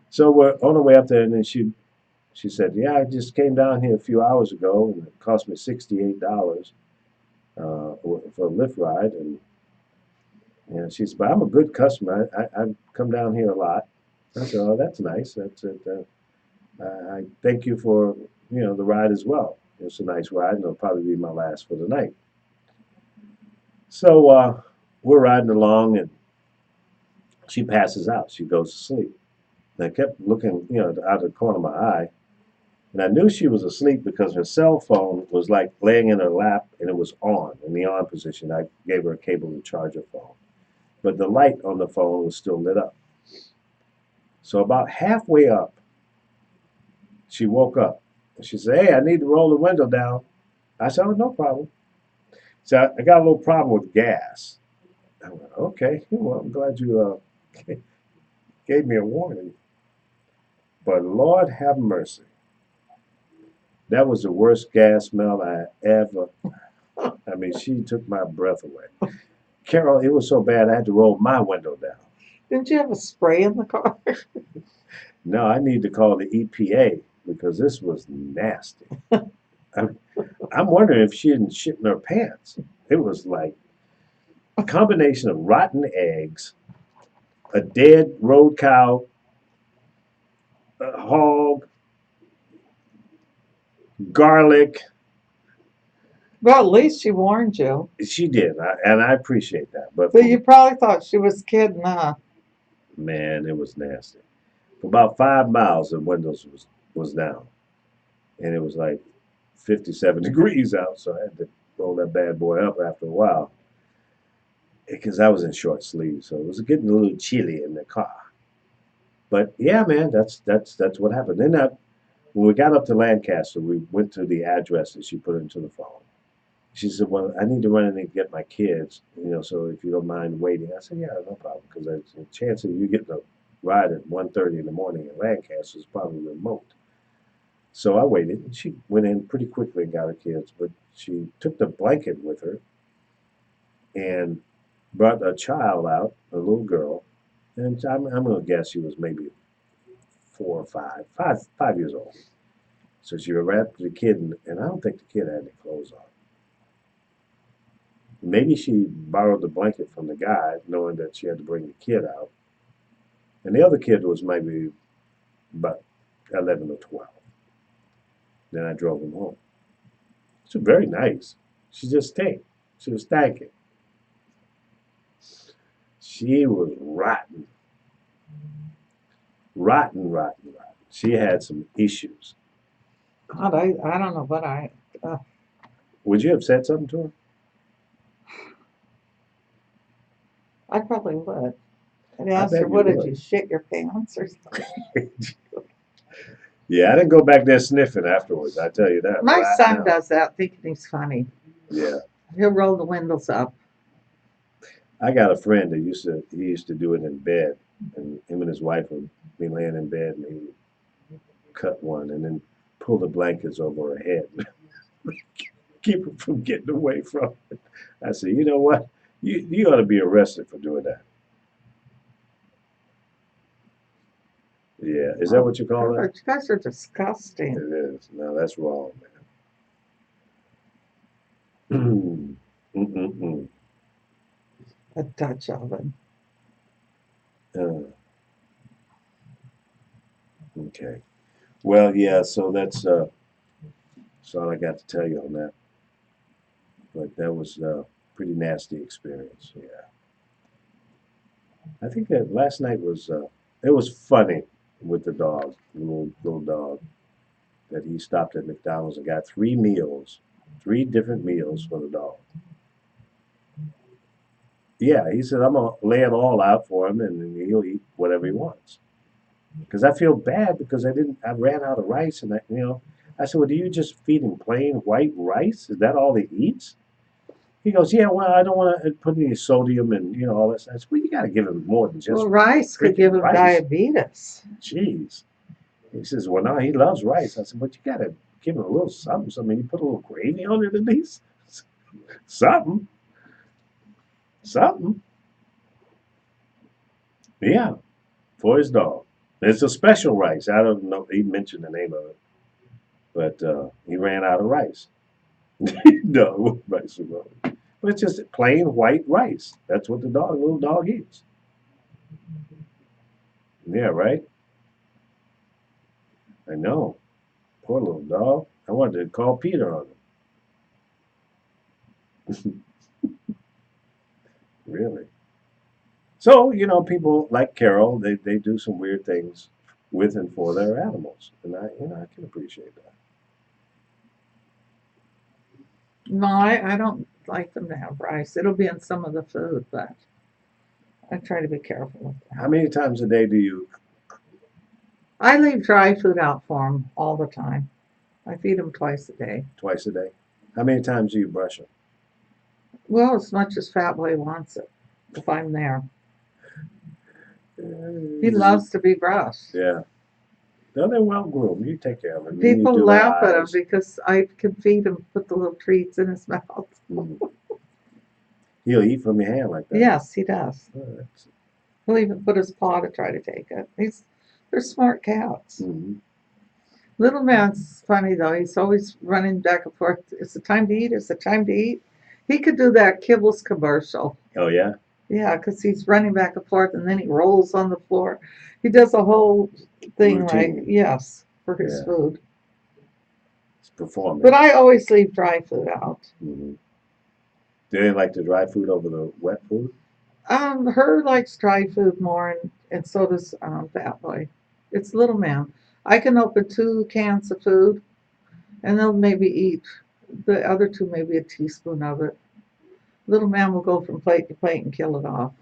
So we're on our way up there, and then she said, "Yeah, I just came down here a few hours ago, and it cost me $68 for a Lyft ride." And she said, "But I'm a good customer. I come down here a lot." I said, "Oh, that's nice. That's it. I thank you for the ride as well. It's a nice ride, and it'll probably be my last for the night." So we're riding along and she passes out. She goes to sleep. And I kept looking, out of the corner of my eye, and I knew she was asleep because her cell phone was like laying in her lap and it was on, in the on position. I gave her a cable to charge her phone. But the light on the phone was still lit up. So about halfway up, she woke up. And she said, "Hey, I need to roll the window down." I said, "Oh, no problem." So I got a little problem with gas. I went, "Okay, well, I'm glad you gave me a warning." But Lord have mercy. That was the worst gas smell I ever. I mean, she took my breath away. Carol, it was so bad I had to roll my window down. Didn't you have a spray in the car? No, I need to call the EPA because this was nasty. I'm, I'm wondering if she didn't shit in her pants. It was like a combination of rotten eggs, a dead road cow, a hog, garlic. Well, at least she warned you. She did, and I appreciate that. But But you probably thought she was kidding, huh? man, it was nasty. For about 5 miles, the windows was down, and it was like 57 degrees out, so I had to roll that bad boy up after a while because I was in short sleeves, so it was getting a little chilly in the car. But yeah, man, that's what happened. Then when we got up to Lancaster, we went to the address that she put into the phone. She said, "Well, I need to run in and get my kids, so if you don't mind waiting." I said, "Yeah, no problem, because the chance of you getting a ride at 1:30 in the morning in Lancaster is probably remote." So I waited, and she went in pretty quickly and got her kids, but she took the blanket with her and brought a child out, a little girl, and I'm going to guess she was maybe 4 or 5 years old. So she wrapped the kid, and I don't think the kid had any clothes on. Maybe she borrowed the blanket from the guy, knowing that she had to bring the kid out. And the other kid was maybe about 11 or 12. Then I drove him home. She was very nice. She just stayed. She was thanking. She was rotten. Rotten, rotten, rotten. She had some issues. God, I don't know what Would you have said something to her? I probably would. I'd I ask bet her, you what did would. you shit your pants or something? Yeah, I didn't go back there sniffing afterwards. I tell you that My right son now. does that thinking he's funny. Yeah, He'll roll the windows up. I got a friend that he used to do it in bed, and him and his wife would be laying in bed, and he would cut one and then pull the blankets over her head, keep her from getting away from it. I said, you know what? You ought to be arrested for doing that. Yeah, is that what you call that? God, you guys are It disgusting. is. No, that's wrong, man. Mm-mm-mm. A Dutch oven. Uh, okay. Well, yeah. So that's all I got to tell you on that. But that was a pretty nasty experience. Yeah. I think that last night was it was funny with the dog, the little dog, that he stopped at McDonald's and got 3 meals, 3 different meals for the dog. Yeah, he said I'm gonna lay it all out for him and then he'll eat whatever he wants. Because I feel bad because I ran out of rice and I said, well, do you just feed him plain white rice? Is that all he eats? He goes, yeah, well, I don't want to put any sodium and all that. I said, well, you got to give him more than just Well, rice could give freaking him rice. diabetes. Jeez. He says, well, no, he loves rice. I said, but you got to give him a little something. So, I mean, you put a little gravy on it at least. Something. Something. Yeah, for his dog. It's a special rice. I don't know. He mentioned the name of it, but he ran out of rice. No, rice was wrong. But it's just plain white rice. That's what the little dog eats. Yeah, right? I know. Poor little dog. I wanted to call Peter on him. Really. So, people like Carol, they do some weird things with and for their animals. And I can appreciate that. No, I don't like them to have rice. It'll be in some of the food, but I try to be careful with How that. many times a day do you, I leave dry food out for them all the time. I feed them twice a day. twice a day? How many times do you brush them? Well, as much as Fat Boy wants it, if I'm there. He loves to be brushed. Yeah. No, they're well groomed. You take care of them. You People do their laugh at him eyes. because I can feed him, put the little treats in his mouth. Mm. He'll eat from your hand like that. Yes, he does. Oh, that's- He'll even put his paw to try to take it. They're smart cats. mhm. Little man's funny though. He's always running back and forth. It's the time to eat. It's the time to eat. He could do that Kibbles commercial. Oh, yeah? Yeah, because he's running back and forth and then he rolls on the floor. He does a whole thing Routine. like, yes, for his Yeah. food. It's performing. But I always leave dry food out. Mhm. Do they like the dry food over the wet food? Her likes dry food more, and so does Fat Boy. It's Little Man. I can open 2 cans of food, and they'll maybe eat the other two, maybe a teaspoon of it. Little Man will go from plate to plate and kill it off.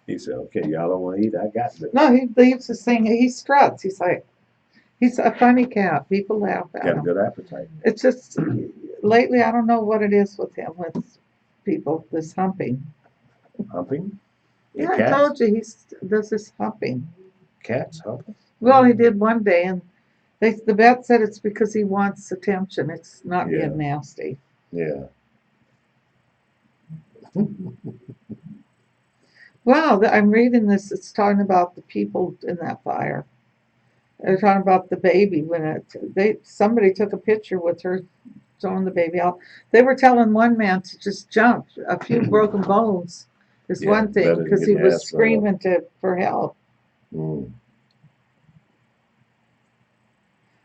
He said, okay, y'all don't want to eat? I got this. No, he leaves his thing. He struts. He's a funny cat. People laugh at Got a him. good appetite. It's just lately, I don't know what it is with him, with people, this humping. Humping? Yeah, I Cats? told you he does this humping. Cats humping? Well, he did one day, and the vet said it's because he wants attention. It's not Yeah. being nasty. Yeah. Wow, I'm reading this. It's talking about the people in that fire. They're talking about the baby when somebody took a picture with her throwing the baby out. They were telling one man to just jump. A few broken bones is Yeah, one thing better than because he getting your was ass blown up. screaming for help. Mm.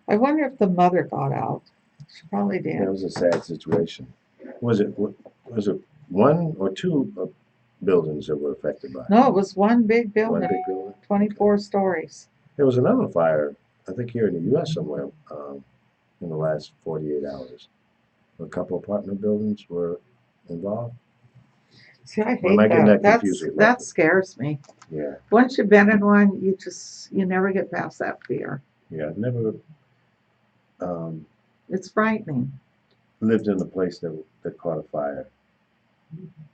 I wonder if the mother got out. She probably did. That was a sad situation. Was it one or two buildings that were affected by it? No, it was one big One building, big building? 24 stories. There was another fire, I think here in the U.S. somewhere, in the last 48 hours. A couple apartment buildings were involved. See, I Or hate am I getting that. that confused with That Memphis? scares me. Yeah, Once you've been in one, you never get past that fear. yeah. I've never um, It's frightening. lived in a place that caught a fire,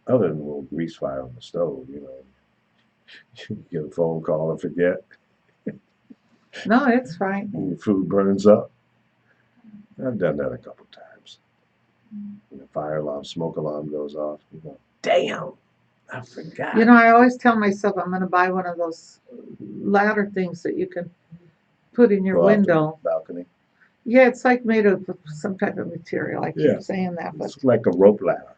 other than a little grease fire on the stove. You get a phone call and forget, No, it's frightening. and your food burns up. I've done that a couple times. And the fire alarm, smoke alarm goes off. You go, damn, I forgot. I always tell myself I'm going to buy one of those ladder things that you can put in your Go out the window. balcony. Yeah, it's like made of some type of material. I keep Yeah. saying that, but It's like a rope ladder.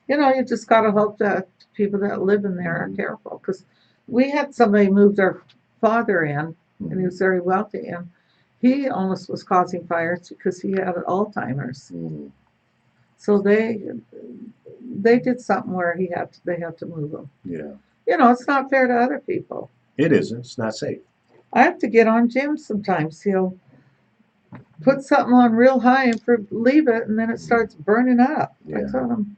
you just got to hope that people that live in there are careful. Because we had somebody moved our father in, and he was very wealthy, and he almost was causing fires because he had Alzheimer's. Mm. So they did something where they had to move him. Yeah, It's not fair to other people. it isn't. It's not safe. I have to get on Jim sometimes. He'll put something on real high and leave it, and then it starts burning up. I Yeah. told him,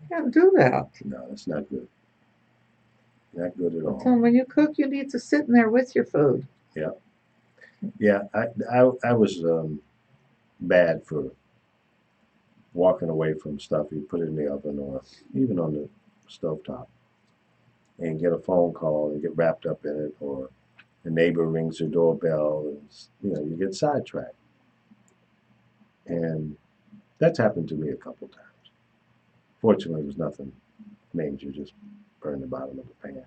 can't do that. No, it's not good. Not good at I told all. him, when you cook, you need to sit in there with your food. Yeah, I was bad for walking away from stuff. You put it in the oven or even on the stovetop and get a phone call and get wrapped up in it, or the neighbor rings your doorbell and you get sidetracked. And that's happened to me a couple times. Fortunately, it was nothing major, just burned the bottom of the pan.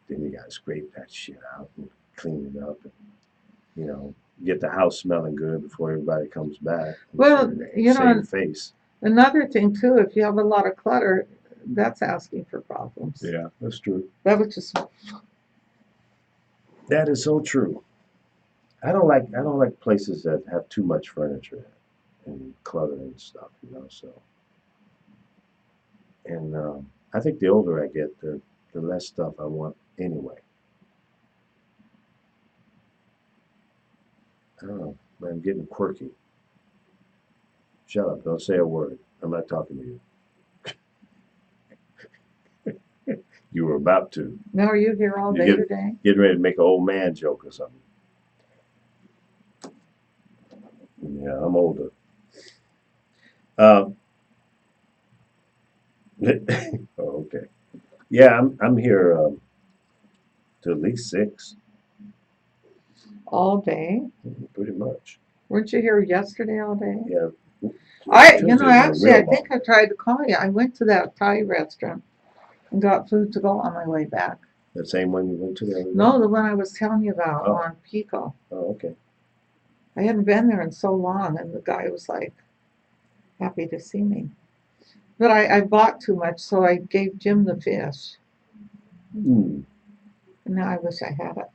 Then you gotta scrape that shit out and clean it up and get the house smelling good before everybody comes back. Well, Save face. another thing too, if you have a lot of clutter, that's asking for problems. Yeah, that's true. That was just That is so true. I don't like places that have too much furniture and clutter and stuff, so And I think the older I get, the less stuff I want anyway. I don't know, but I'm getting quirky. Shut up, don't say a word. I'm not talking to you. You were about to. Now, are you here all You day today? Getting ready to make an old man joke or something. Yeah, I'm older. Um, oh, okay. Yeah, I'm here till at least 6, All day? pretty much. Weren't you here yesterday all day? Yeah. Actually, I Real think I tried to call you. I went to that Thai restaurant and got food to go on my way back. The same one you went to the other day? No, the one I was telling you about Oh. on Pico. Oh, okay. I hadn't been there in so long, and the guy was like happy to see me. But I bought too much, so I gave Jim the fish. Hmm. And now I wish I had it.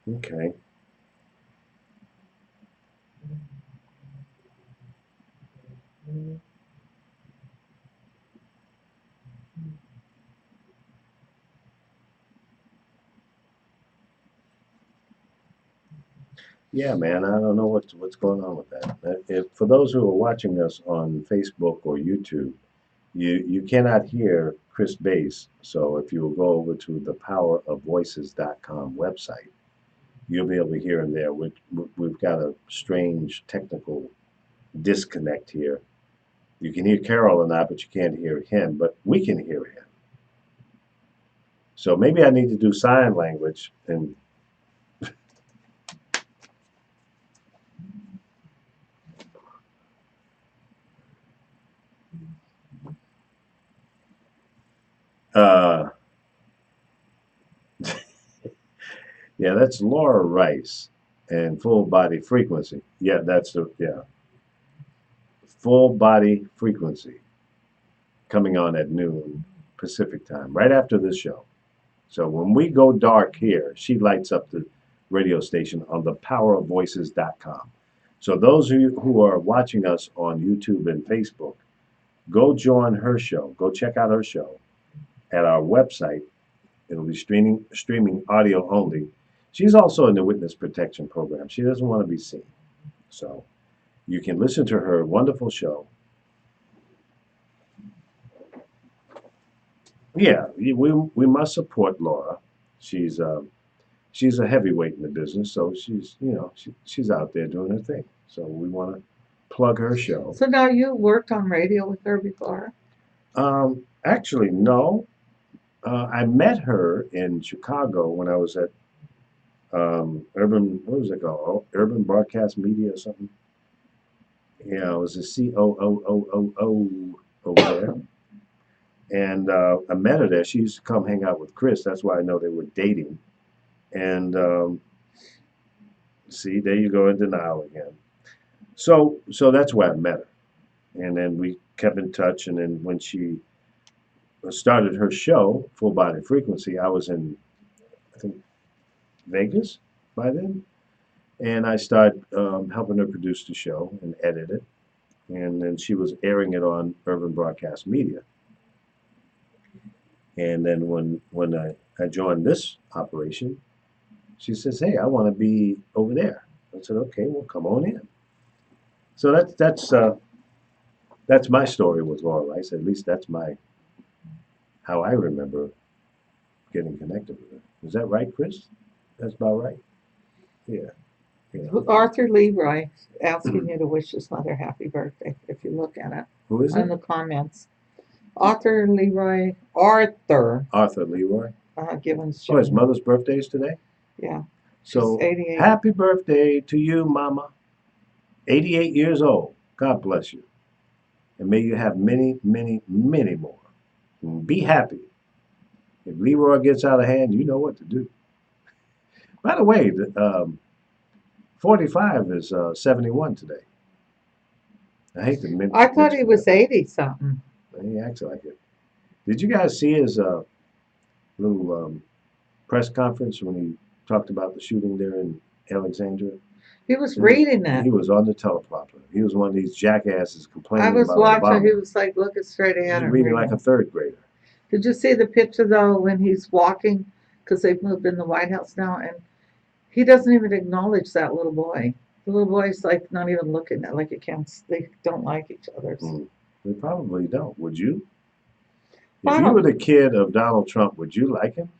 Okay. Yeah, man, I don't know what's going on with that. If for those who are watching us on Facebook or YouTube, you cannot hear Chris Bass. So if you will go over to the powerofvoices.com website, you'll be able to hear him there. We've got a strange technical disconnect here. You can hear Carol and I, but you can't hear him, but we can hear him. So maybe I need to do sign language and uh yeah, that's Laura Rice and full body frequency. Yeah, that's the yeah. Full body frequency coming on at noon Pacific time, right after this show. So when we go dark here, she lights up the radio station on the powerofvoices.com. So those of you who are watching us on YouTube and Facebook, go join her show. Go check out her show at our website. It'll be streaming audio only. She's also in the witness protection program. She doesn't want to be seen. So you can listen to her wonderful show. Yeah, we must support Laura. She's she's a heavyweight in the business, so she's out there doing her thing. So we want to plug her show. So now you worked on radio with her before? Actually, no. I met her in Chicago when I was at Urban. What was it called? Urban Broadcast Media or something. Yeah, I was a COO over there. And I met her there. She used to come hang out with Chris. That's why I know they were dating. And see, there you go in denial again. So that's where I met her. And then we kept in touch. And then when she started her show, Full Body Frequency, I was in, I think, Vegas by then. And I started helping her produce the show and edit it. And then she was airing it on Urban Broadcast Media. And then when I joined this operation, she says, "Hey, I want to be over there." I said, "Okay, well, come on in." So that's my story with Laura Rice. At least that's how I remember getting connected with her. Is that right, Chris? That's about right. Yeah. Yeah. Arthur Leroy asking you to wish his mother happy birthday, if you look at it Who is in it? the comments. Arthur Leroy, Arthur Leroy. Givens Oh, his Jr. mother's birthday is today. Yeah, So 88. happy birthday to you, Mama. 88 years old. God bless you. And may you have many, many, many more. And be happy. If Leroy gets out of hand, you know what to do. By the way, 45 is 71 today. I hate to I thought he mention was that. 80 something. He acts like it. Did you guys see his little press conference when he talked about the shooting there in Alexandria? He was reading it. He was on the teleprompter. He was one of these jackasses I complaining was about watching. He Obama. was like looking straight He ahead was and reading reading. like a third grader. Did you see the picture though when he's walking? Because they've moved in the White House now, and he doesn't even acknowledge that little boy. The little boy's like not even looking at, like, you can't. They don't like each other. Mm. They probably don't. Would you? Well, If I you were don't. the kid of Donald Trump, would you like him?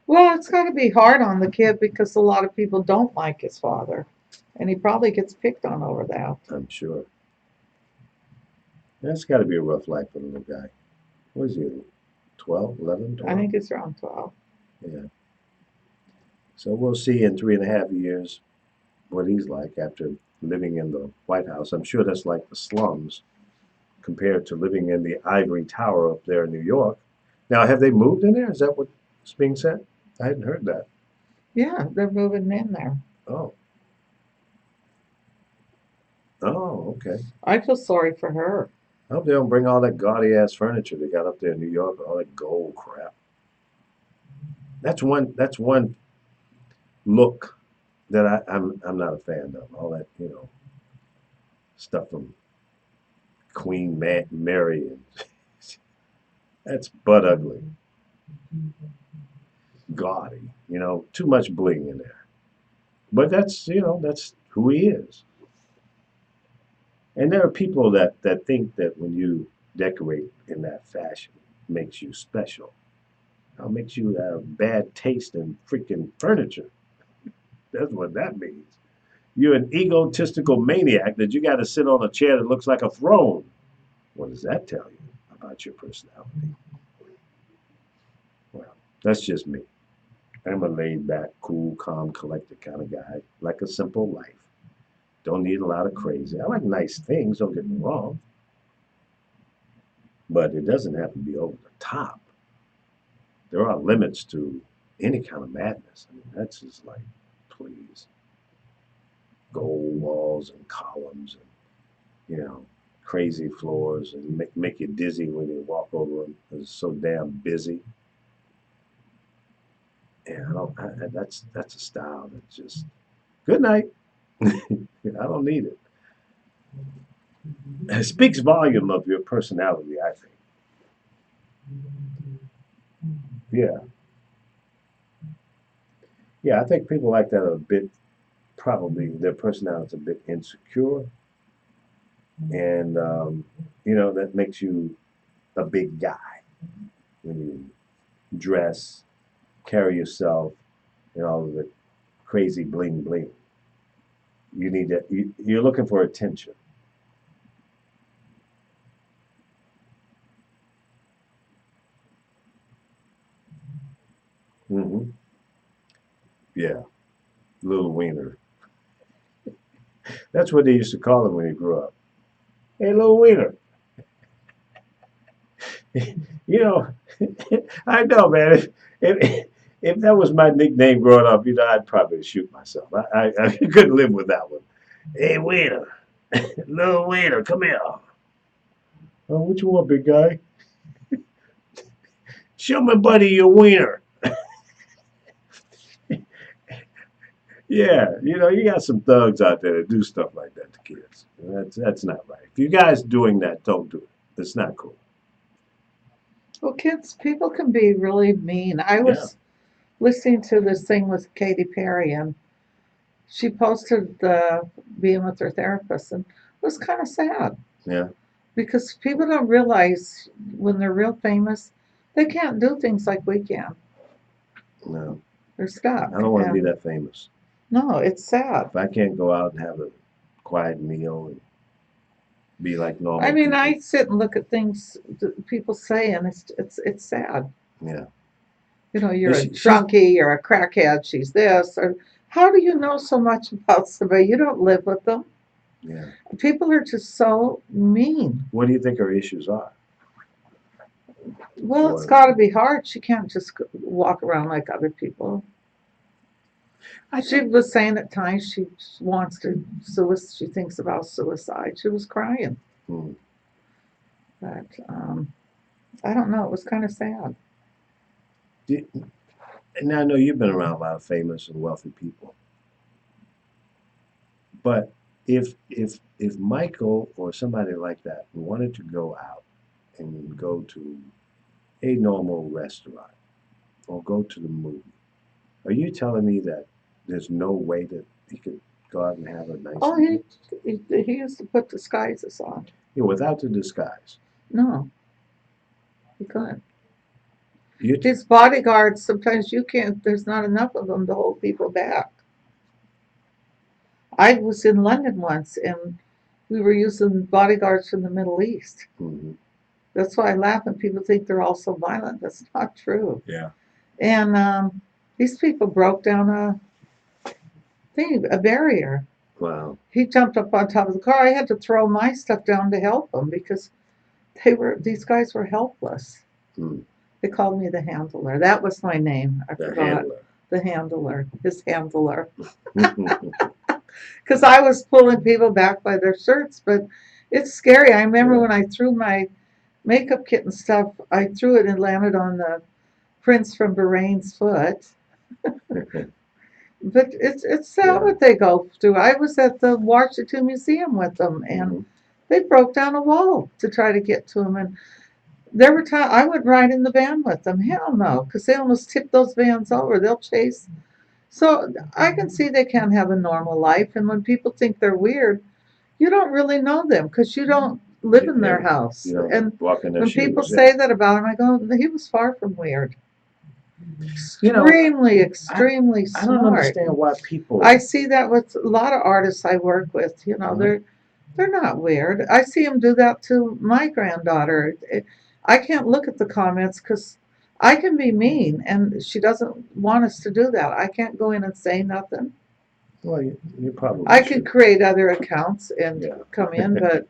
Well, it's got to be hard on the kid because a lot of people don't like his father, and he probably gets picked on over that. I'm sure. That's got to be a rough life for the little guy. What is he, 12, 11, I 12? think it's around 12. Yeah. So we'll see in 3.5 years what he's like after living in the White House. I'm sure that's like the slums compared to living in the ivory tower up there in New York. Now, have they moved in there? Is that what's being said? I hadn't heard that. Yeah, they're moving in there. Oh. Oh, okay. I feel sorry for her. I hope they don't bring all that gaudy ass furniture they got up there in New York, all that gold crap. That's one look that I'm not a fan of. All that, stuff from Queen Mary and that's butt ugly. Gaudy, too much bling in there. But that's who he is. And there are people that think that when you decorate in that fashion makes you special. It makes you have bad taste in freaking furniture. That's what that means. You're an egotistical maniac that you got to sit on a chair that looks like a throne. What does that tell you about your personality? Well, that's just me. I'm a laid back, cool, calm, collected kind of guy, like a simple life. Don't need a lot of crazy. I like nice things, don't get me wrong, but it doesn't have to be over the top. There are limits to any kind of madness. I mean, that's just like, please. Gold walls and columns and, crazy floors and make you dizzy when you walk over them. It's so damn busy. And that's a style that's just, good night. I don't need it. It speaks volume of your personality, I think. Yeah. Yeah, I think people like that are a bit, probably their personality's a bit insecure. And, that makes you a big guy when you dress, carry yourself, and all of the crazy bling bling. You're looking for attention. Hmm. Yeah, little wiener. That's what they used to call him when he grew up. Hey, little wiener. you know, I know, man. If that was my nickname growing up, I'd probably shoot myself. I couldn't live with that one. Hey, wiener, little wiener, come here. Oh, what you want, big guy? Show my buddy your wiener. Yeah, you got some thugs out there that do stuff like that to kids. That's not right. If you guys doing that, don't do it. It's not cool. Well, people can be really mean. I Yeah, was listening to this thing with Katy Perry, and she posted being with her therapist, and it was kind of sad yeah, because people don't realize when they're real famous, they can't do things like we can. no. They're stuck. I don't want to be And that famous. no, it's sad. If I can't go out and have a quiet meal and be like I normal mean, people, I sit and look at things that people say, and it's sad. yeah. You're And a she's drunkie, you're a crackhead, she's this, or how do you know so much about somebody? You don't live with them. yeah. People are just so mean. What do you think her issues are? Well, it's Or got to be hard. She can't just walk around like other people. I She think, was saying at times she wants to suicide. She thinks about suicide. She was crying, hmm, but I don't know. It was kind of sad. do, and I know you've been around a lot of famous and wealthy people. But if Michael or somebody like that wanted to go out and go to a normal restaurant or go to the movie, are you telling me that there's no way that he could go out and have a nice Oh, meal? he used to put disguises on. Yeah, without the disguise. No, he couldn't. You His bodyguards, sometimes you can't, there's not enough of them to hold people back. I was in London once and we were using bodyguards from the Middle East. mhm. That's why I laugh when people think they're all so violent. That's not true. Yeah. And these people broke down a barrier. Wow. He jumped up on top of the car. I had to throw my stuff down to help him because these guys were helpless. Mm. They called me the handler. That was my name. I The forgot. handler. The handler. His handler. Because I was pulling people back by their shirts, but it's scary. I remember Yeah. when I threw my makeup kit and stuff, I threw it and landed on the prince from Bahrain's foot. But it's sad Yeah. what they go through. I was at the Washington Museum with them, and Mhm. they broke down a wall to try to get to him. And there were times I would ride in the van with them. Hell no, because they almost tip those vans over. They'll chase. So I can see they can't have a normal life. And when people think they're weird, you don't really know them because you don't live in their Yeah. house. You know, And walk in their when people shoes. say that about him, I go, he was far from weird. You know, Extremely I don't smart. understand why people. I see that with a lot of artists I work with. Mhm. They're not weird. I see them do that to my granddaughter. I can't look at the comments because I can be mean, and she doesn't want us to do that. I can't go in and say nothing. Well, you probably I should. could create other accounts and Yeah. come in, but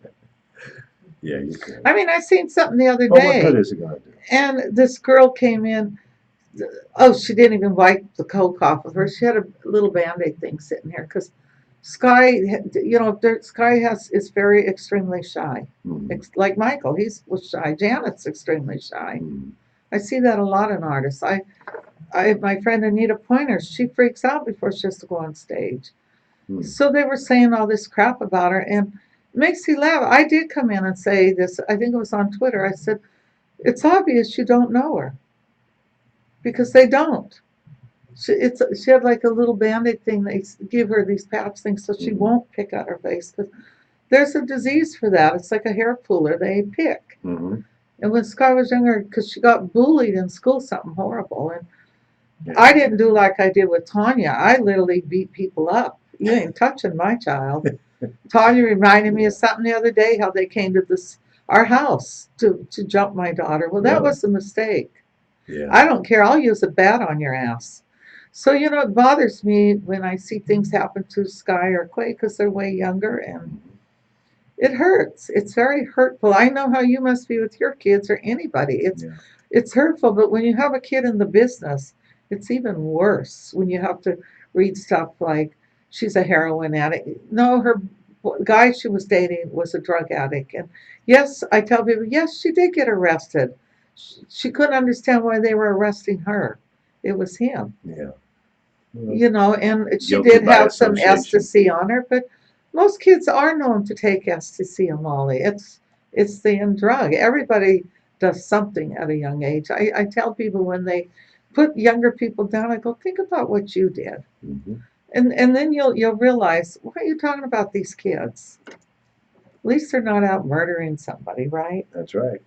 Yeah, you can. I mean, I seen something the other But what good day, is it gonna do? and this girl came in. Oh, she didn't even wipe the coke off of her. She had a little band-aid thing sitting here because Sky, Sky is very extremely shy. Mhm. Like Michael, was shy. Janet's extremely shy. Mhm. I see that a lot in artists. My friend Anita Pointer, she freaks out before she has to go on stage. Mhm. So they were saying all this crap about her, and it makes you laugh. I did come in and say this. I think it was on Twitter. I said, "It's obvious you don't know her because they don't." She had like a little band-aid thing. They give her these patch things so she Mhm. won't pick at her face because there's a disease for that. It's like a hair puller. They pick. Mhm. And when Sky was younger, because she got bullied in school, something horrible, and Yeah. I didn't do like I did with Tanya. I literally beat people up. You ain't touching my child. Tanya reminded me of something the other day. How they came to our house to jump my daughter. Well, that Really? was a mistake. Yeah. I don't care. I'll use a bat on your ass. So, it bothers me when I see things happen to Sky or Quay because they're way younger and it hurts. It's very hurtful. I know how you must be with your kids or anybody. Yeah. It's hurtful, but when you have a kid in the business, it's even worse when you have to read stuff like she's a heroin addict. No, her guy she was dating was a drug addict. And yes, I tell people, yes, she did get arrested. She couldn't understand why they were arresting her. It was him, Yeah. Well, and she guilty did by have some association. ecstasy on her, but most kids are known to take ecstasy and Molly. It's the end drug. Everybody does something at a young age. I tell people when they put younger people down, I go, think about what you did. Mhm. And then you'll realize, why are you talking about these kids? At least they're not out murdering somebody, right? That's right.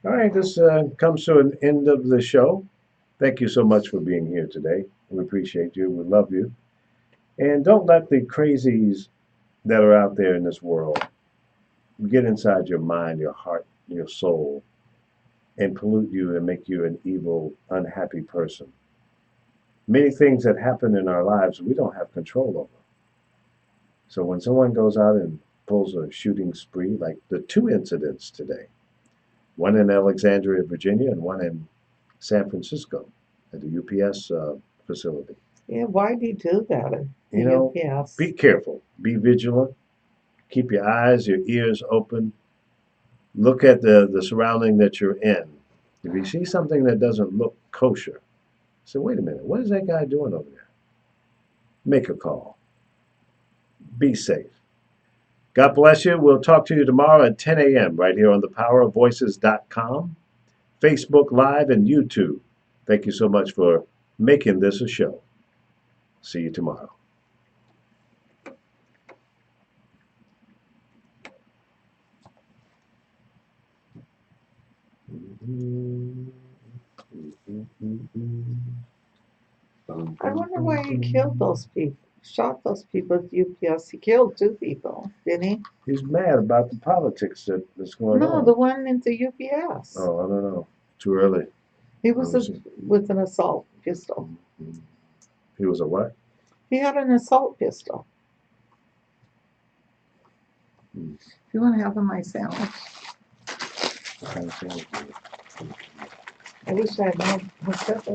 All right, this comes to an end of the show. Thank you so much for being here today. We appreciate you. We love you. And don't let the crazies that are out there in this world get inside your mind, your heart, your soul, and pollute you and make you an evil, unhappy person. Many things that happen in our lives we don't have control over. So when someone goes out and pulls a shooting spree, like the two incidents today, one in Alexandria, Virginia, and one in San Francisco at the UPS facility. Yeah, why do you do that at You the know, UPS? be careful, be vigilant, keep your eyes, your ears open, look at the surrounding that you're in. If you see something that doesn't look kosher, say, wait a minute, what is that guy doing over there? Make a call. Be safe. God bless you. We'll talk to you tomorrow at 10 a.m. right here on thepowerofvoices.com, Facebook Live, and YouTube. Thank you so much for making this a show. See you tomorrow. I wonder why he killed those people, shot those people at UPS. He killed 2 people, didn't he? He's mad about the politics that's going No, on. the one into UPS. Oh, I don't know. Too early. He was obviously. with an assault pistol. He was a what? He had an assault pistol. Hmm. If you want to have a my sandwich, What kind of sandwich? I wish I had more stuff.